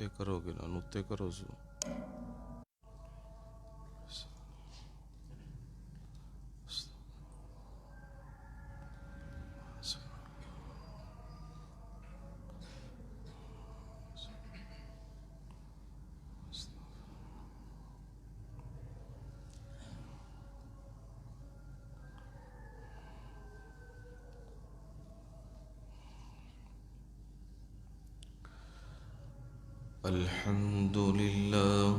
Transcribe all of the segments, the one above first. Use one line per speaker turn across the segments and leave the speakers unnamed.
ਉੱਤੇ ਕਰੋਗੇ ਨਾ ਉੱਤੇ ਕਰੋ ਜ਼ੂ الحمد لله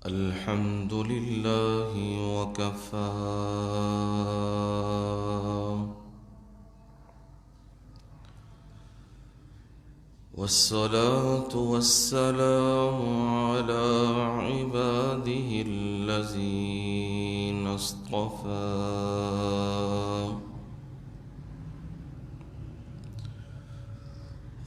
الحمد لله وكفى والصلاة والسلام على عباده الذين اصطفى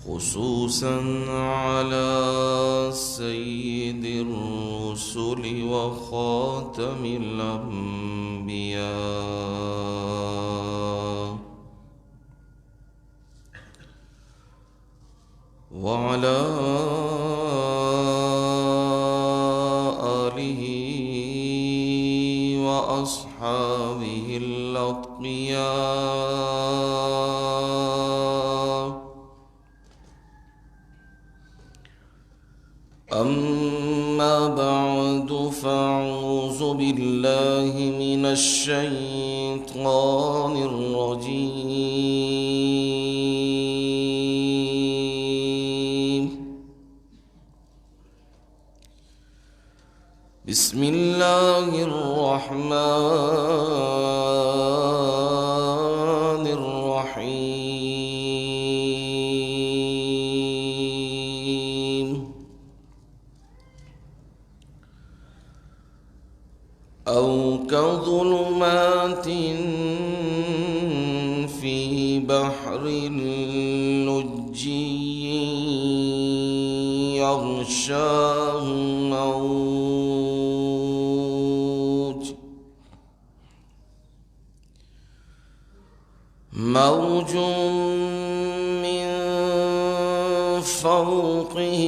خصوصا على سيد الرسل وخاتم الأنبياء وعلى آله وأصحابه الأتقياء أما بعد فأعوذ بالله من الشيطان الرجيم بسم الله الرحمن الرحيم أو كظلمات في بحر لجي يغشاه موج من فوقه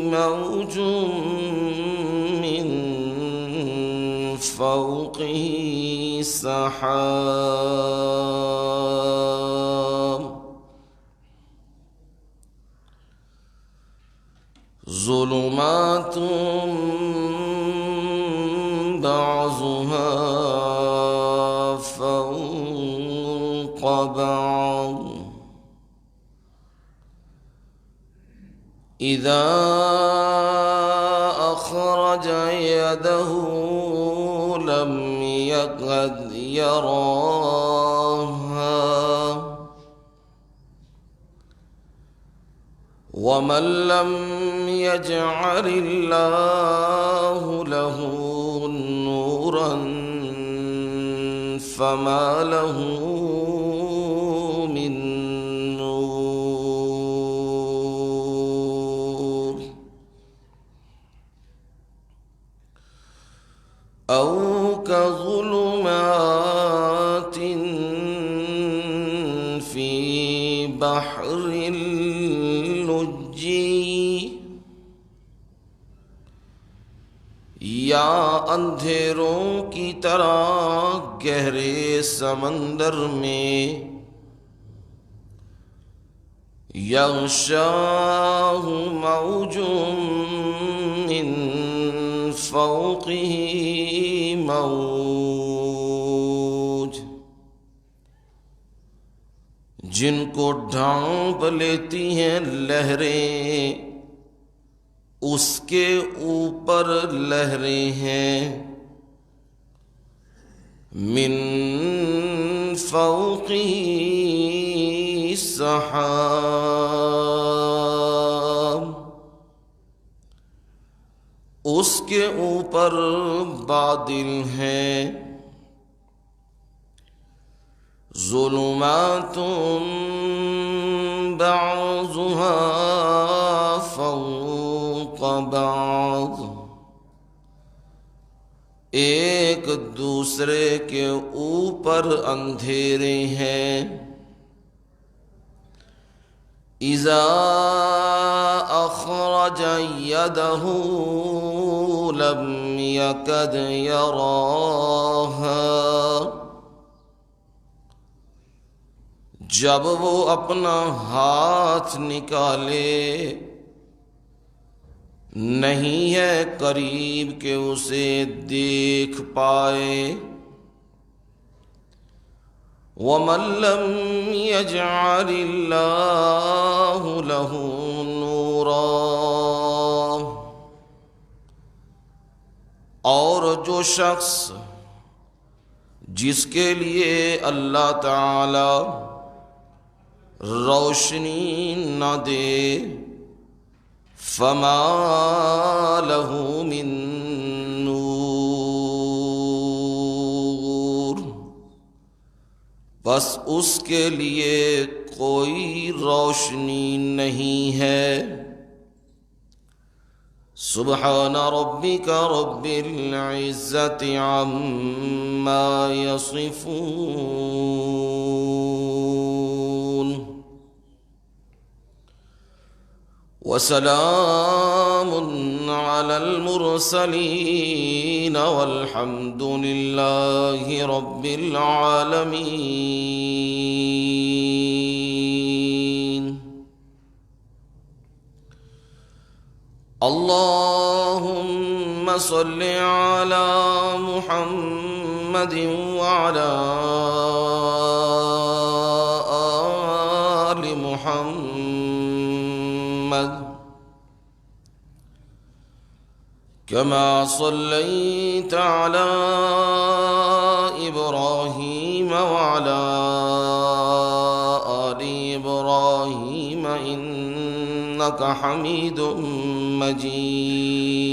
موج من فوقه سحاب ظلمات بعضها فوق بعض إذا أخرج يده لم يكد يراها ومن لم يجعل الله له نورا فما له من نور أو كظلمات في بحر لجي یا اندھیروں کی طرح گہرے سمندر میں یغشاہ موج من فوقہ موج جن کو ڈھانپ لیتی ہیں لہریں اس کے اوپر لہریں ہیں من فوقہ سحاب اس کے اوپر بادل ہیں ظلمات بعضها فوق بعض ایک دوسرے کے اوپر اندھیرے ہیں إذا أخرج يده لم يكد يراها، جب وہ اپنا ہاتھ نکالے نہیں ہے قریب کہ اسے دیکھ پائے۔ وَمَن لَّمْ يَجْعَلِ اللَّهُ لَهُ نُورًا، اور جو شخص جس کے لیے اللہ تعالی روشنی نہ دے، فما لہ من نور، بس اس کے لیے کوئی روشنی نہیں ہے۔ سبحان ربک رب العزت عما یصفون، وسلام علی المرسلین والحمد للہ رب العالمین۔ اللہم صل علی محمد وعلی آل محمد، كما صليت على إبراهيم وعلى آل إبراهيم إنك حميد مجيد۔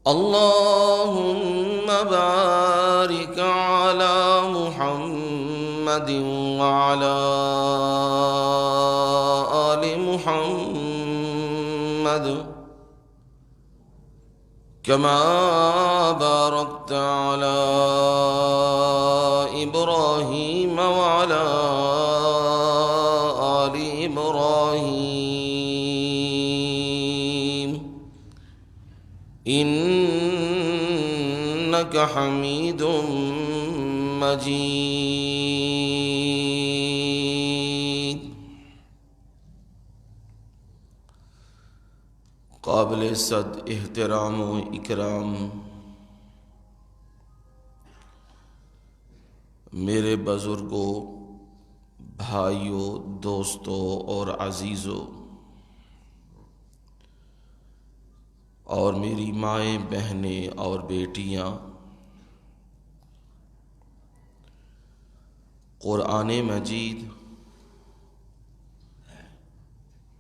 اللهم بارك على محمد وعلى آل محمد، كما باركت على إبراهيم وعلى آل إبراهيم إنك حميد مجيد۔ قابل صد احترام و اکرام میرے بزرگوں، بھائیوں، دوستوں اور عزیزوں، اور میری مائیں، بہنیں اور بیٹیاں، قرآن مجید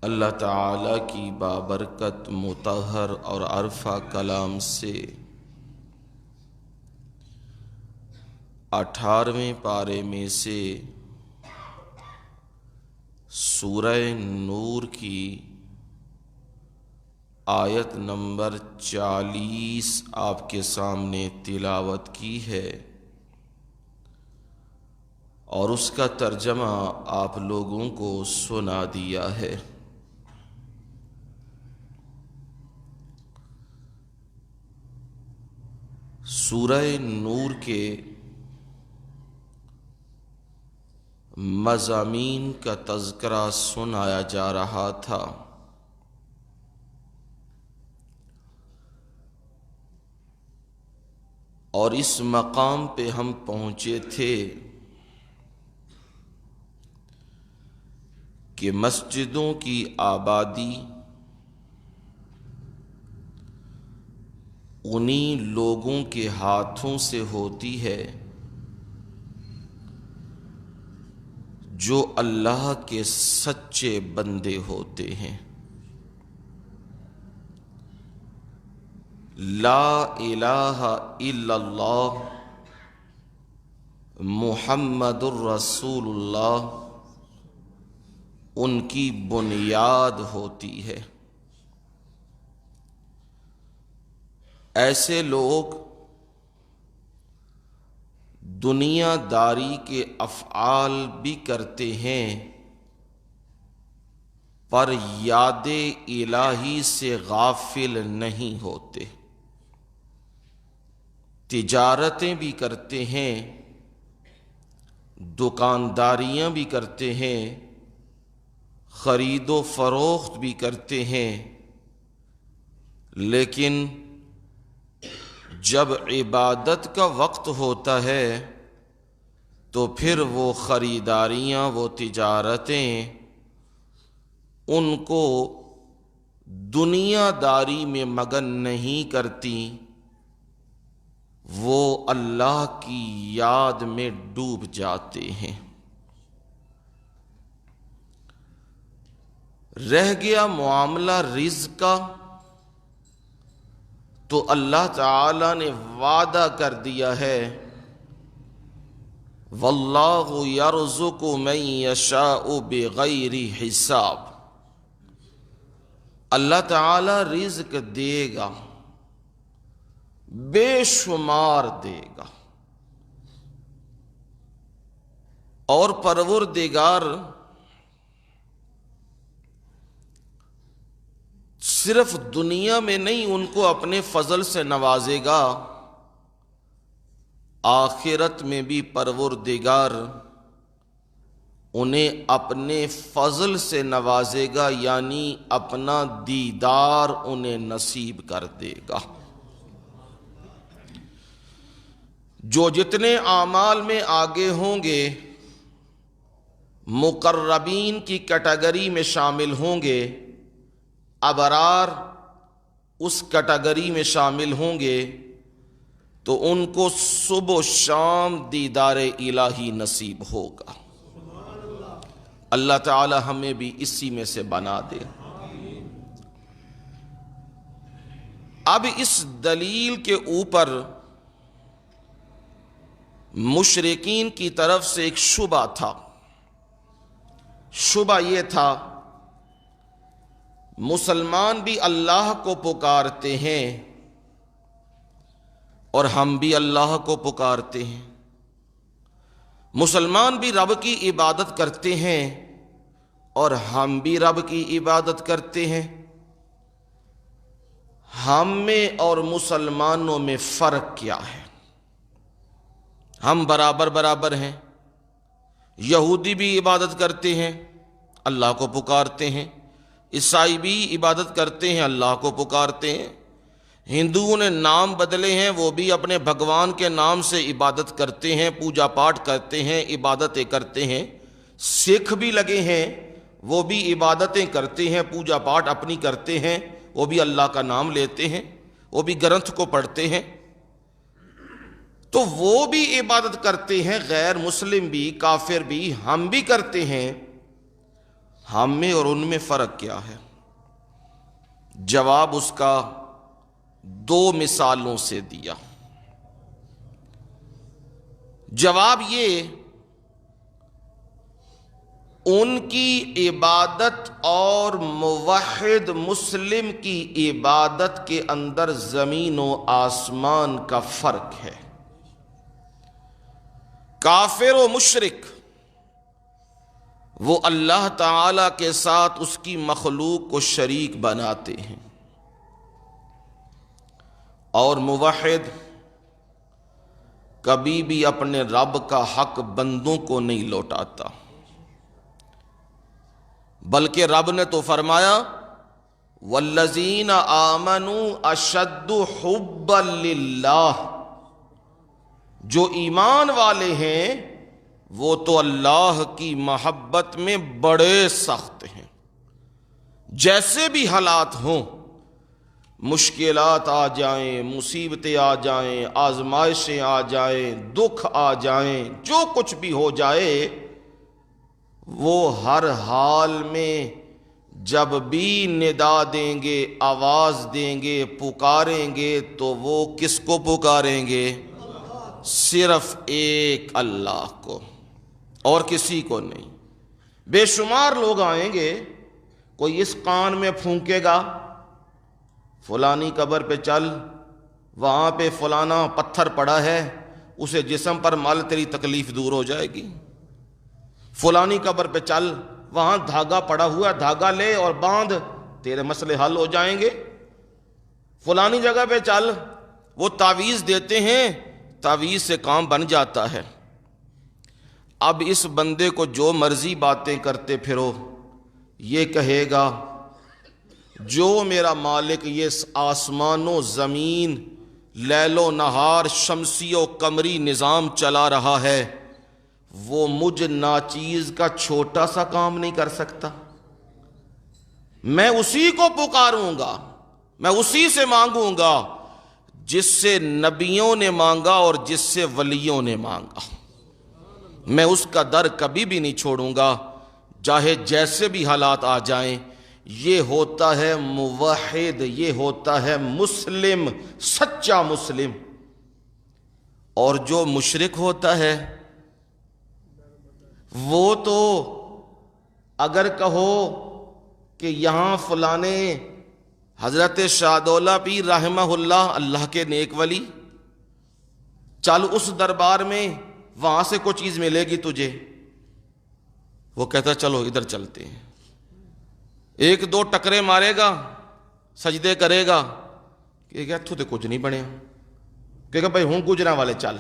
اللہ تعالی کی بابرکت مطہر اور عرفہ کلام سے 18ویں پارے میں سے سورہ نور کی آیت نمبر 40 آپ کے سامنے تلاوت کی ہے، اور اس کا ترجمہ آپ لوگوں کو سنا دیا ہے۔ سورہ نور کے مضامین کا تذکرہ سنایا جا رہا تھا۔ اور اس مقام پہ ہم پہنچے تھے کہ مسجدوں کی آبادی انہی لوگوں کے ہاتھوں سے ہوتی ہے جو اللہ کے سچے بندے ہوتے ہیں۔ لا الہ الا اللہ محمد الرسول اللہ ان کی بنیاد ہوتی ہے۔ ایسے لوگ دنیا داری کے افعال بھی کرتے ہیں پر یاد الہی سے غافل نہیں ہوتے، تجارتیں بھی کرتے ہیں، دکانداریاں بھی کرتے ہیں، خرید و فروخت بھی کرتے ہیں، لیکن جب عبادت کا وقت ہوتا ہے تو پھر وہ خریداریاں، وہ تجارتیں ان کو دنیا داری میں مگن نہیں کرتی، وہ اللہ کی یاد میں ڈوب جاتے ہیں۔ رہ گیا معاملہ رزق کا، تو اللہ تعالی نے وعدہ کر دیا ہے واللہ یرزق من یشاء بغیر حساب، اللہ تعالی رزق دے گا، بے شمار دے گا، اور پروردگار صرف دنیا میں نہیں ان کو اپنے فضل سے نوازے گا، آخرت میں بھی پروردگار انہیں اپنے فضل سے نوازے گا، یعنی اپنا دیدار انہیں نصیب کر دے گا۔ جو جتنے اعمال میں آگے ہوں گے مقربین کی کیٹیگری میں شامل ہوں گے، ابرار اس کیٹیگری میں شامل ہوں گے، تو ان کو صبح و شام دیدار الہی نصیب ہوگا۔ اللہ تعالی ہمیں بھی اسی میں سے بنا دے۔ اب اس دلیل کے اوپر مشرکین کی طرف سے ایک شبہ تھا۔ شبہ یہ تھا مسلمان بھی اللہ کو پکارتے ہیں اور ہم بھی اللہ کو پکارتے ہیں، مسلمان بھی رب کی عبادت کرتے ہیں اور ہم بھی رب کی عبادت کرتے ہیں، ہم میں اور مسلمانوں میں فرق کیا ہے؟ ہم برابر برابر ہیں۔ یہودی بھی عبادت کرتے ہیں، اللہ کو پکارتے ہیں، عیسائی بھی عبادت کرتے ہیں، اللہ کو پکارتے ہیں، ہندوؤں نے نام بدلے ہیں، وہ بھی اپنے بھگوان کے نام سے عبادت کرتے ہیں، پوجا پاٹ کرتے ہیں، عبادتیں کرتے ہیں، سکھ بھی لگے ہیں، وہ بھی عبادتیں کرتے ہیں، پوجا پاٹ اپنی کرتے ہیں، وہ بھی اللہ کا نام لیتے ہیں، وہ بھی گرنتھ کو پڑھتے ہیں، تو وہ بھی عبادت کرتے ہیں، غیر مسلم بھی، کافر بھی، ہم بھی کرتے ہیں، ہم میں اور ان میں فرق کیا ہے؟ جواب اس کا دو مثالوں سے دیا۔ جواب یہ، ان کی عبادت اور موحد مسلم کی عبادت کے اندر زمین و آسمان کا فرق ہے۔ کافر و مشرک وہ اللہ تعالی کے ساتھ اس کی مخلوق کو شریک بناتے ہیں، اور موحد کبھی بھی اپنے رب کا حق بندوں کو نہیں لوٹاتا، بلکہ رب نے تو فرمایا والذین آمنوا اشد حبا للہ، جو ایمان والے ہیں وہ تو اللہ کی محبت میں بڑے سخت ہیں، جیسے بھی حالات ہوں، مشکلات آ جائیں، مصیبتیں آ جائیں، آزمائشیں آ جائیں، دکھ آ جائیں، جو کچھ بھی ہو جائے، وہ ہر حال میں جب بھی ندا دیں گے، آواز دیں گے، پکاریں گے، تو وہ کس کو پکاریں گے؟ صرف ایک اللہ کو، اور کسی کو نہیں۔ بے شمار لوگ آئیں گے، کوئی اس کان میں پھونکے گا فلانی قبر پہ چل، وہاں پہ فلانا پتھر پڑا ہے، اسے جسم پر مال، تیری تکلیف دور ہو جائے گی۔ فلانی قبر پہ چل، وہاں دھاگا پڑا ہوا، دھاگا لے اور باندھ، تیرے مسئلے حل ہو جائیں گے۔ فلانی جگہ پہ چل، وہ تعویذ دیتے ہیں، تعویذ سے کام بن جاتا ہے۔ اب اس بندے کو جو مرضی باتیں کرتے پھرو، یہ کہے گا جو میرا مالک یہ آسمان و زمین، لیل و نہار، شمسی و قمری نظام چلا رہا ہے، وہ مجھ ناچیز کا چھوٹا سا کام نہیں کر سکتا؟ میں اسی کو پکاروں گا، میں اسی سے مانگوں گا جس سے نبیوں نے مانگا اور جس سے ولیوں نے مانگا۔ میں اس کا در کبھی بھی نہیں چھوڑوں گا، چاہے جیسے بھی حالات آ جائیں۔ یہ ہوتا ہے موحد، یہ ہوتا ہے مسلم، سچا مسلم۔ اور جو مشرک ہوتا ہے وہ تو اگر کہو کہ یہاں فلانے حضرت شاہدولہ پیر رحمہ اللہ، اللہ کے نیک ولی، چل اس دربار میں، وہاں سے کوئی چیز ملے گی تجھے، وہ کہتا چلو ادھر چلتے ہیں۔ ایک دو ٹکرے مارے گا، سجدے کرے گا، کہ اتھو تے کچھ نہیں بنے، کہ بھائی ہوں گجرا والے چل،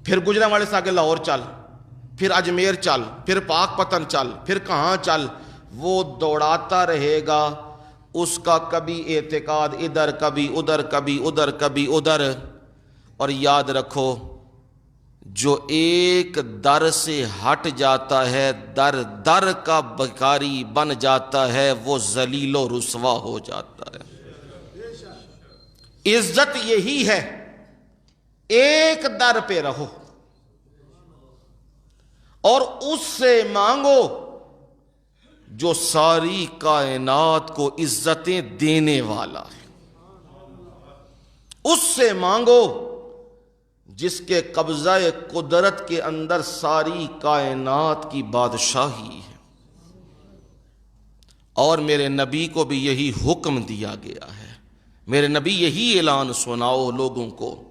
پھر گجرا والے سے آگے لاہور چل، پھر اجمیر چل، پھر پاک پتن چل، پھر کہاں چل، وہ دوڑاتا رہے گا۔ اس کا کبھی اعتقاد ادھر، کبھی ادھر، کبھی ادھر، کبھی ادھر۔ اور یاد رکھو، جو ایک در سے ہٹ جاتا ہے، در در کا بھکاری بن جاتا ہے، وہ ذلیل و رسوا ہو جاتا ہے۔ عزت یہی ہے، ایک در پہ رہو اور اس سے مانگو جو ساری کائنات کو عزتیں دینے والا ہے۔ اس سے مانگو جس کے قبضہ قدرت کے اندر ساری کائنات کی بادشاہی ہے۔ اور میرے نبی کو بھی یہی حکم دیا گیا ہے، میرے نبی یہی اعلان سناؤ لوگوں کو،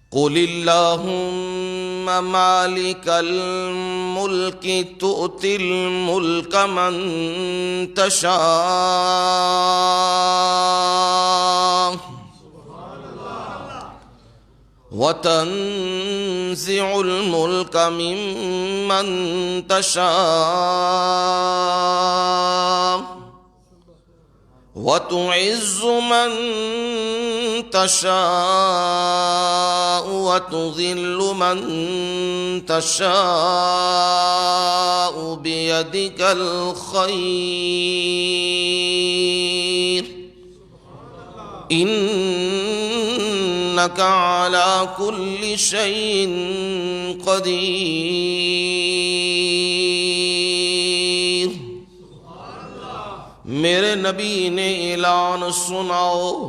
قُلِ اللَّهُمَّ مَالِكَ الْمُلْكِ تُؤْتِي الْمُلْكَ مَنْ تَشَاءُ وَتَنزِعُ الْمُلْكَ مِمَّنْ تَشَاءُ وَتُعِزُّ مَن تَشَاءُ وَتُذِلُّ مَن تَشَاءُ بِيَدِكَ الْخَيْرُ إِنَّكَ عَلَى كُلِّ شَيْءٍ قَدِيرٌ۔ میرے نبی نے اعلان سناؤ،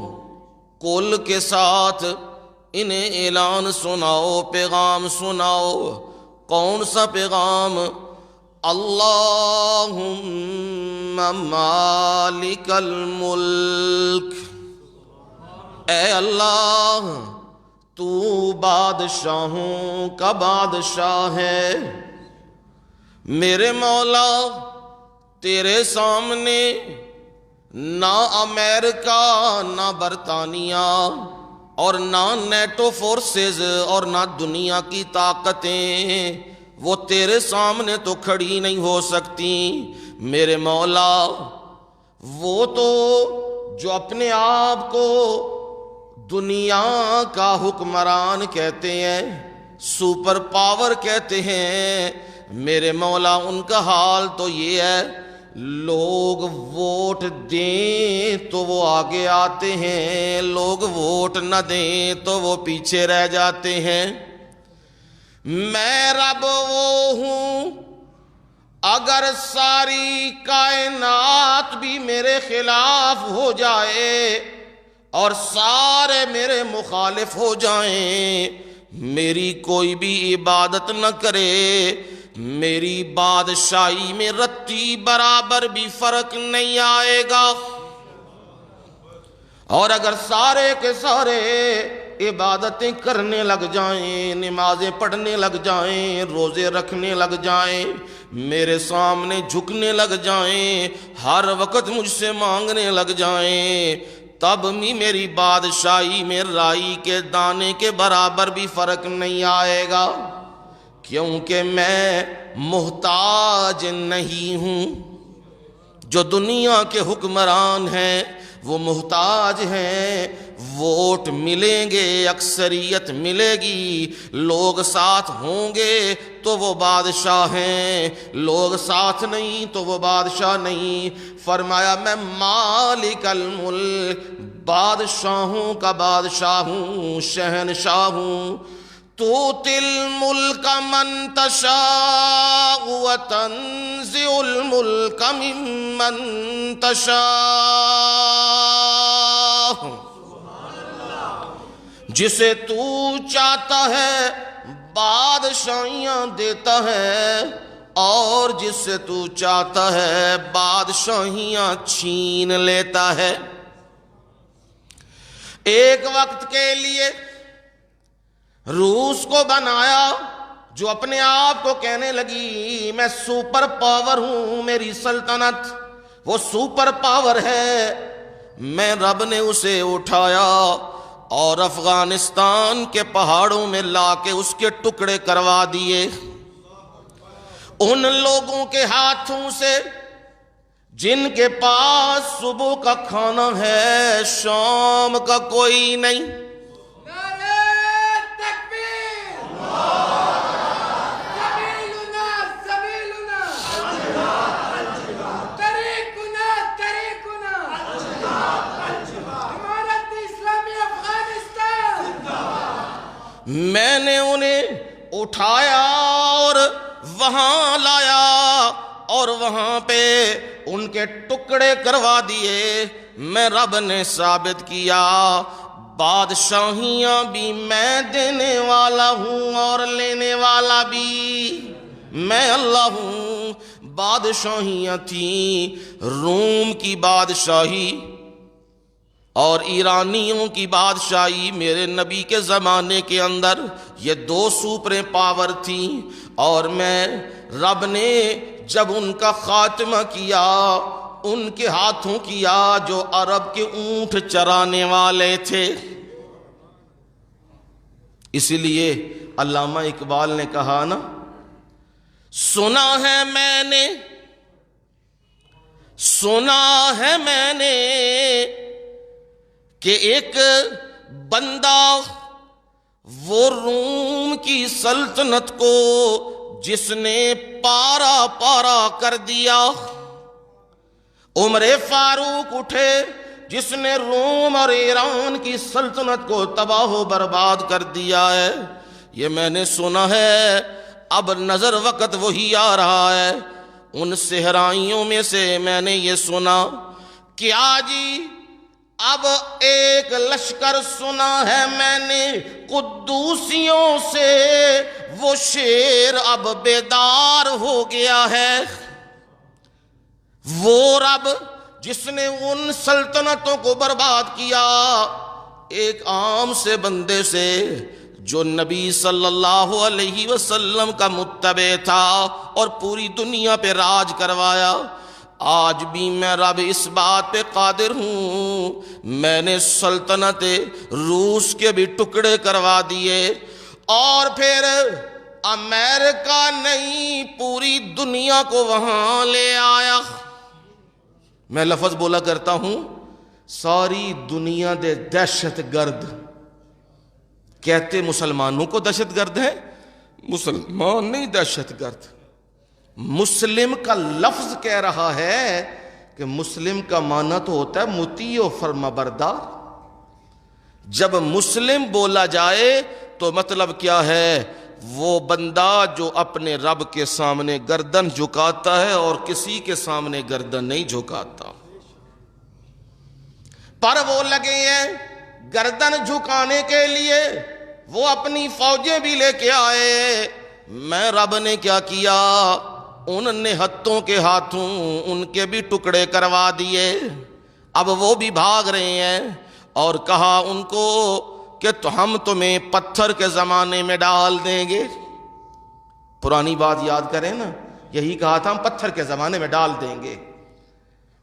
قل کے ساتھ انہیں اعلان سناؤ، پیغام سناؤ۔ کون سا پیغام؟ اللہم مالک الملک، اے اللہ تو بادشاہوں کا بادشاہ ہے۔ میرے مولا تیرے سامنے نہ امریکہ، نہ برطانیہ، اور نہ نیٹو فورسز، اور نہ دنیا کی طاقتیں، وہ تیرے سامنے تو کھڑی نہیں ہو سکتی۔ میرے مولا وہ تو جو اپنے آپ کو دنیا کا حکمران کہتے ہیں، سپر پاور کہتے ہیں، میرے مولا ان کا حال تو یہ ہے، لوگ ووٹ دیں تو وہ آگے آتے ہیں، لوگ ووٹ نہ دیں تو وہ پیچھے رہ جاتے ہیں۔ میں رب وہ ہوں، اگر ساری کائنات بھی میرے خلاف ہو جائے اور سارے میرے مخالف ہو جائیں، میری کوئی بھی عبادت نہ کرے، میری بادشاہی میں رتی برابر بھی فرق نہیں آئے گا۔ اور اگر سارے کے سارے عبادتیں کرنے لگ جائیں، نمازیں پڑھنے لگ جائیں، روزے رکھنے لگ جائیں، میرے سامنے جھکنے لگ جائیں، ہر وقت مجھ سے مانگنے لگ جائیں، تب بھی میری بادشاہی میں رائی کے دانے کے برابر بھی فرق نہیں آئے گا، کیونکہ میں محتاج نہیں ہوں۔ جو دنیا کے حکمران ہیں وہ محتاج ہیں، ووٹ ملیں گے، اکثریت ملے گی، لوگ ساتھ ہوں گے تو وہ بادشاہ ہیں، لوگ ساتھ نہیں تو وہ بادشاہ نہیں۔ فرمایا میں مالک الملک، بادشاہوں کا بادشاہ ہوں، شہنشاہ ہوں۔ تؤتی الملک من تشاء وتنزع الملک ممن تشاء، جسے تو چاہتا ہے بادشاہیاں دیتا ہے، اور جس سے تو چاہتا ہے بادشاہیاں چھین لیتا ہے۔ ایک وقت کے لیے روس کو بنایا، جو اپنے آپ کو کہنے لگی میں سپر پاور ہوں، میری سلطنت وہ سپر پاور ہے، میں رب نے اسے اٹھایا اور افغانستان کے پہاڑوں میں لا کے اس کے ٹکڑے کروا دیے۔ ان لوگوں کے ہاتھوں سے جن کے پاس صبح کا کھانا ہے، شام کا کوئی نہیں۔ میں نے انہیں اٹھایا اور وہاں لایا اور وہاں پہ ان کے ٹکڑے کروا دیے۔ میں رب نے ثابت کیا بادشاہیاں بھی میں دینے والا ہوں اور لینے والا بھی میں اللہ ہوں۔ بادشاہیاں تھیں، روم کی بادشاہی اور ایرانیوں کی بادشاہی میرے نبی کے زمانے کے اندر، یہ دو سپریں پاور تھیں، اور میں رب نے جب ان کا خاتمہ کیا ان کے ہاتھوں کیا جو عرب کے اونٹ چرانے والے تھے۔ اسی لیے علامہ اقبال نے کہا نا، سنا ہے میں نے کہ ایک بندہ وہ روم کی سلطنت کو جس نے پارا پارا کر دیا، عمر فاروق اٹھے جس نے روم اور ایران کی سلطنت کو تباہ و برباد کر دیا ہے، یہ میں نے سنا ہے۔ اب نظر وقت وہی آ رہا ہے، ان صحرائیوں میں سے میں نے یہ سنا، کیا جی اب ایک لشکر سنا ہے میں نے قدوسیوں سے، وہ شیر اب بیدار ہو گیا ہے۔ وہ رب جس نے ان سلطنتوں کو برباد کیا، ایک عام سے بندے سے جو نبی صلی اللہ علیہ وسلم کا متبع تھا اور پوری دنیا پہ راج کروایا، آج بھی میں رب اس بات پہ قادر ہوں، میں نے سلطنت روس کے بھی ٹکڑے کروا دیے، اور پھر امریکہ نہیں پوری دنیا کو وہاں لے آیا۔ میں لفظ بولا کرتا ہوں، ساری دنیا دے دہشت گرد کہتے مسلمانوں کو دہشت گرد ہے، مسلمان نہیں دہشت گرد۔ مسلم کا لفظ کہہ رہا ہے کہ مسلم کا معنی تو ہوتا ہے مطیع و فرما بردار۔ جب مسلم بولا جائے تو مطلب کیا ہے؟ وہ بندہ جو اپنے رب کے سامنے گردن جھکاتا ہے اور کسی کے سامنے گردن نہیں جھکاتا۔ پر وہ لگے ہیں گردن جھکانے کے لیے، وہ اپنی فوجیں بھی لے کے آئے۔ میں رب نے کیا کیا؟ ان نہتوں کے ہاتھوں ان کے بھی ٹکڑے کروا دیے۔ اب وہ بھی بھاگ رہے ہیں، اور کہا ان کو کہ تو ہم تمہیں پتھر کے زمانے میں ڈال دیں گے. پرانی بات یاد کریں نا, یہی کہا تھا ہم پتھر کے زمانے میں ڈال دیں گے.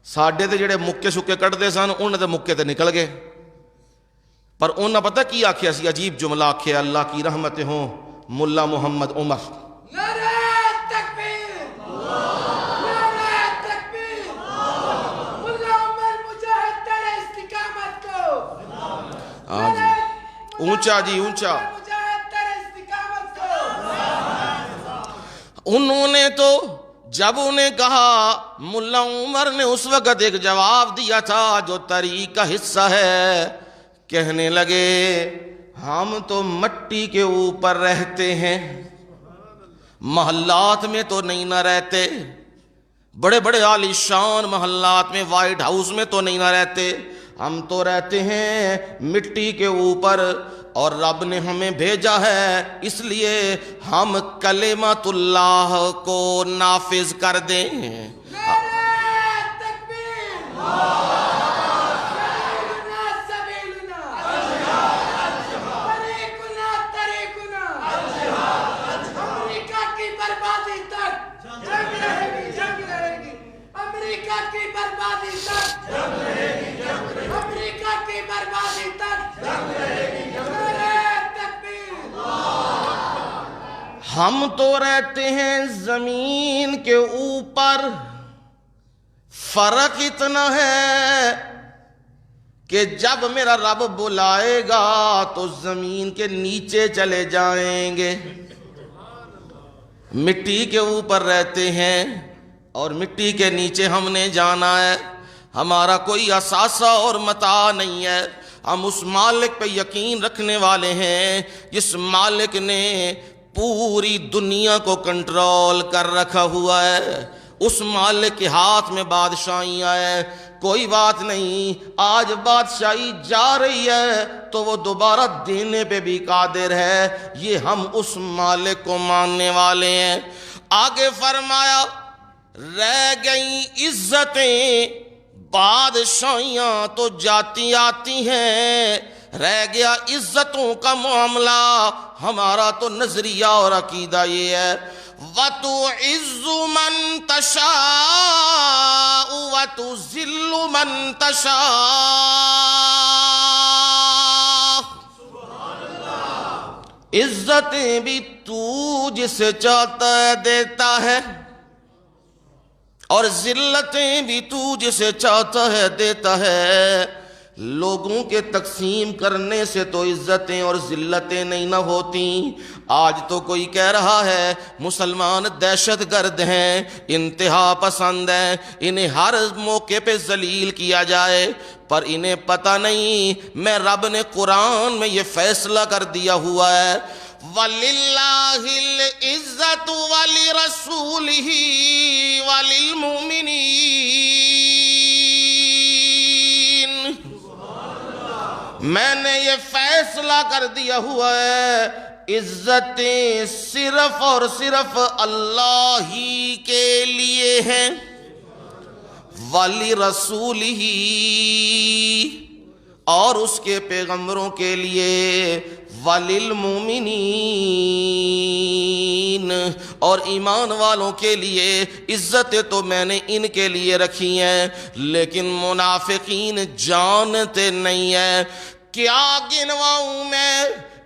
ساڈے تے جڑے مکے شکے کٹتے سن انہوں نے مکے تے نکل گئے, پر انہوں نے پتہ کی آخیا سی, عجیب جملہ آخیا, اللہ کی رحمتیں ہوں ملا محمد عمر. ہاں جی, اونچا جی اونچا. انہوں نے تو جب انہیں کہا, ملا عمر نے اس وقت ایک جواب دیا تھا جو تاریخ کا حصہ ہے. کہنے لگے ہم تو مٹی کے اوپر رہتے ہیں, محلات میں تو نہیں نہ رہتے, بڑے بڑے عالی شان محلات میں, وائٹ ہاؤس میں تو نہیں نہ رہتے, ہم تو رہتے ہیں مٹی کے اوپر, اور رب نے ہمیں بھیجا ہے اس لیے ہم کلمۃ اللہ کو نافذ کر دیں. ہم تو رہتے ہیں زمین کے اوپر, فرق اتنا ہے کہ جب میرا رب بلائے گا تو زمین کے نیچے چلے جائیں گے. مٹی کے اوپر رہتے ہیں اور مٹی کے نیچے ہم نے جانا ہے, ہمارا کوئی اثاثہ اور متاع نہیں ہے. ہم اس مالک پہ یقین رکھنے والے ہیں جس مالک نے پوری دنیا کو کنٹرول کر رکھا ہوا ہے. اس مالک کے ہاتھ میں بادشاہیاں ہے. کوئی بات نہیں, آج بادشاہی جا رہی ہے تو وہ دوبارہ دینے پہ بھی قادر ہے. یہ ہم اس مالک کو ماننے والے ہیں. آگے فرمایا رہ گئی عزتیں, بادشاہیاں تو جاتی آتی ہیں, رہ گیا عزتوں کا معاملہ. ہمارا تو نظریہ اور عقیدہ یہ ہے, وَتُعِزُّ مَن تَشَاءُ وَتُذِلُّ مَن تَشَاءُ. عزتیں بھی تو جسے چاہتا ہے دیتا ہے, اور ذلتیں بھی تو جسے چاہتا ہے دیتا ہے. لوگوں کے تقسیم کرنے سے تو عزتیں اور ذلتیں نہیں نہ ہوتی. آج تو کوئی کہہ رہا ہے مسلمان دہشت گرد ہیں, انتہا پسند ہیں, انہیں ہر موقع پہ ذلیل کیا جائے, پر انہیں پتہ نہیں میں رب نے قرآن میں یہ فیصلہ کر دیا ہوا ہے, وَلِلَّهِ الْعِزَّةُ وَلِرَسُولِهِ وَلِلْمُؤْمِنِينَ. میں نے یہ فیصلہ کر دیا ہوا ہے, عزتیں صرف اور صرف اللہ ہی کے لیے ہیں, وَلِرَسُولِهِ اور اس کے پیغمبروں کے لیے, وَلِلْمُؤْمِنِينَ اور ایمان والوں کے لیے. عزتیں تو میں نے ان کے لیے رکھی ہیں, لیکن منافقین جانتے نہیں ہیں. کیا گنواؤں میں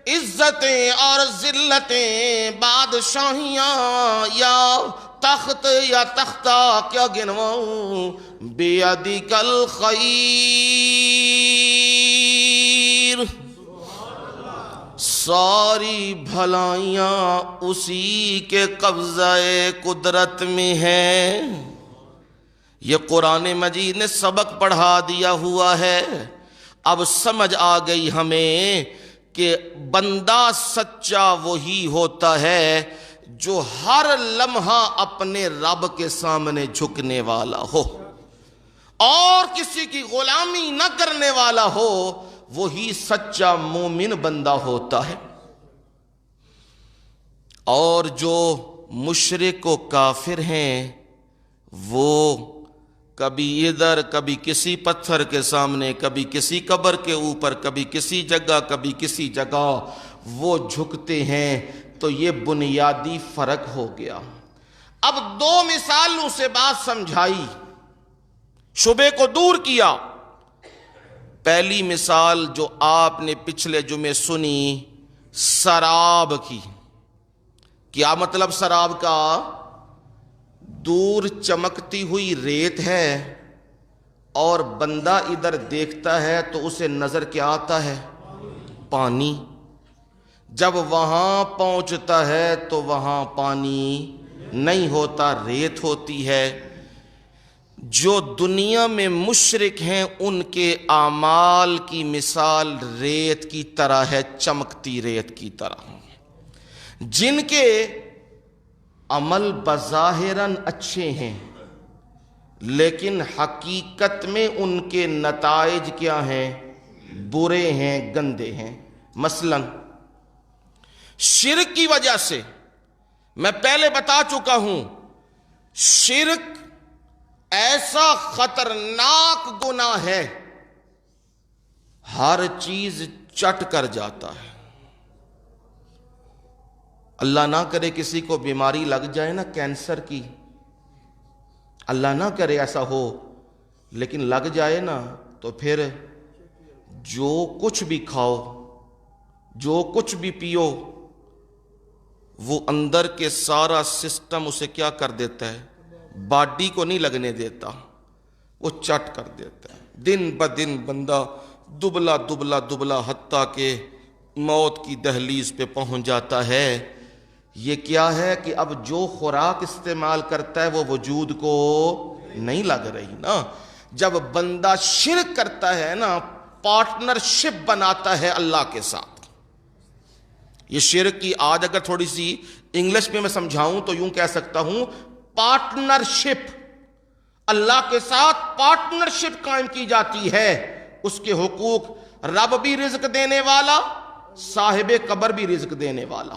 عزتیں اور ذلتیں, بادشاہیاں یا تخت یا تختہ, کیا گنواؤں؟ بِیَدِکَ الْخَیْرُ, ساری بھلائیاں اسی کے قبضہ قدرت میں ہیں. یہ قرآن مجید نے سبق پڑھا دیا ہوا ہے. اب سمجھ آ گئی ہمیں کہ بندہ سچا وہی ہوتا ہے جو ہر لمحہ اپنے رب کے سامنے جھکنے والا ہو اور کسی کی غلامی نہ کرنے والا ہو. وہی سچا مومن بندہ ہوتا ہے. اور جو مشرک و کافر ہیں وہ کبھی ادھر، کبھی کسی پتھر کے سامنے، کبھی کسی قبر کے اوپر، کبھی کسی جگہ، کبھی کسی جگہ وہ جھکتے ہیں، تو یہ بنیادی فرق ہو گیا۔ اب دو مثالوں سے بات سمجھائی، شبے کو دور کیا۔ پہلی مثال جو آپ نے پچھلے جمعے سنی، سراب کی۔ کیا مطلب سراب کا؟ دور چمکتی ہوئی ریت ہے اور بندہ ادھر دیکھتا ہے تو اسے نظر کیا آتا ہے؟ پانی۔ جب وہاں پہنچتا ہے تو وہاں پانی نہیں ہوتا، ریت ہوتی ہے۔ جو دنیا میں مشرک ہیں ان کے اعمال کی مثال ریت کی طرح ہے، چمکتی ریت کی طرح۔ جن کے عمل بظاہراً اچھے ہیں لیکن حقیقت میں ان کے نتائج کیا ہیں؟ برے ہیں، گندے ہیں۔ مثلا شرک کی وجہ سے، میں پہلے بتا چکا ہوں، شرک ایسا خطرناک گناہ ہے، ہر چیز چٹ کر جاتا ہے۔ اللہ نہ کرے کسی کو بیماری لگ جائے نا کینسر کی، اللہ نہ کرے ایسا ہو، لیکن لگ جائے نا تو پھر جو کچھ بھی کھاؤ، جو کچھ بھی پیو، وہ اندر کے سارا سسٹم اسے کیا کر دیتا ہے؟ باڈی کو نہیں لگنے دیتا، وہ چٹ کر دیتا ہے۔ دن بدن بندہ دبلا دبلا دبلا حتیٰ کہ موت کی دہلیز پہ پہنچ جاتا ہے۔ یہ کیا ہے کہ اب جو خوراک استعمال کرتا ہے وہ وجود کو نہیں لگ رہی نا۔ جب بندہ شرک کرتا ہے نا، پارٹنرشپ بناتا ہے اللہ کے ساتھ۔ یہ شرک کی آج اگر تھوڑی سی انگلش میں سمجھاؤں تو یوں کہہ سکتا ہوں، پارٹنرشپ، اللہ کے ساتھ پارٹنرشپ قائم کی جاتی ہے۔ اس کے حقوق، رب بھی رزق دینے والا، صاحب قبر بھی رزق دینے والا،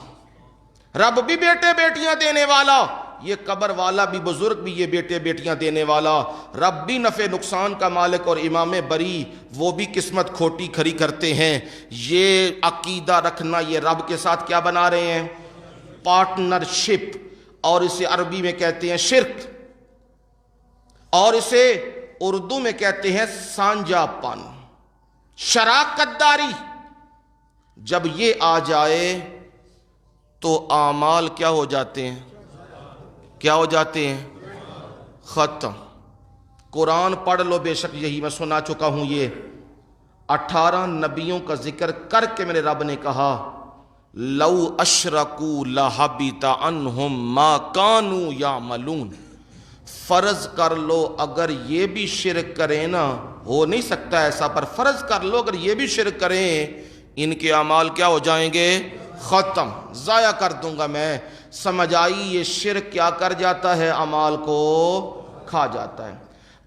رب بھی بیٹے بیٹیاں دینے والا، یہ قبر والا بھی، بزرگ بھی یہ بیٹے بیٹیاں دینے والا، رب بھی نفع نقصان کا مالک، اور امام بری وہ بھی قسمت کھوٹی کھری کرتے ہیں۔ یہ عقیدہ رکھنا، یہ رب کے ساتھ کیا بنا رہے ہیں؟ پارٹنرشپ، اور اسے عربی میں کہتے ہیں شرک، اور اسے اردو میں کہتے ہیں سانجا پن، شراکت داری۔ جب یہ آ جائے تو اعمال کیا ہو جاتے ہیں؟ کیا ہو جاتے ہیں؟ ختم۔ قرآن پڑھ لو، بے شک یہی میں سنا چکا ہوں، یہ 18 نبیوں کا ذکر کر کے میرے رب نے کہا، لو اشرکوا لحبط عنہم ما کانوا یعملون۔ فرض کر لو اگر یہ بھی شرک کریں نا، ہو نہیں سکتا ایسا، پر فرض کر لو اگر یہ بھی شرک کریں، ان کے اعمال کیا ہو جائیں گے؟ ختم، ضائع کر دوں گا میں۔ سمجھ آئی؟ یہ شرک کیا کر جاتا ہے؟ اعمال کو کھا جاتا ہے۔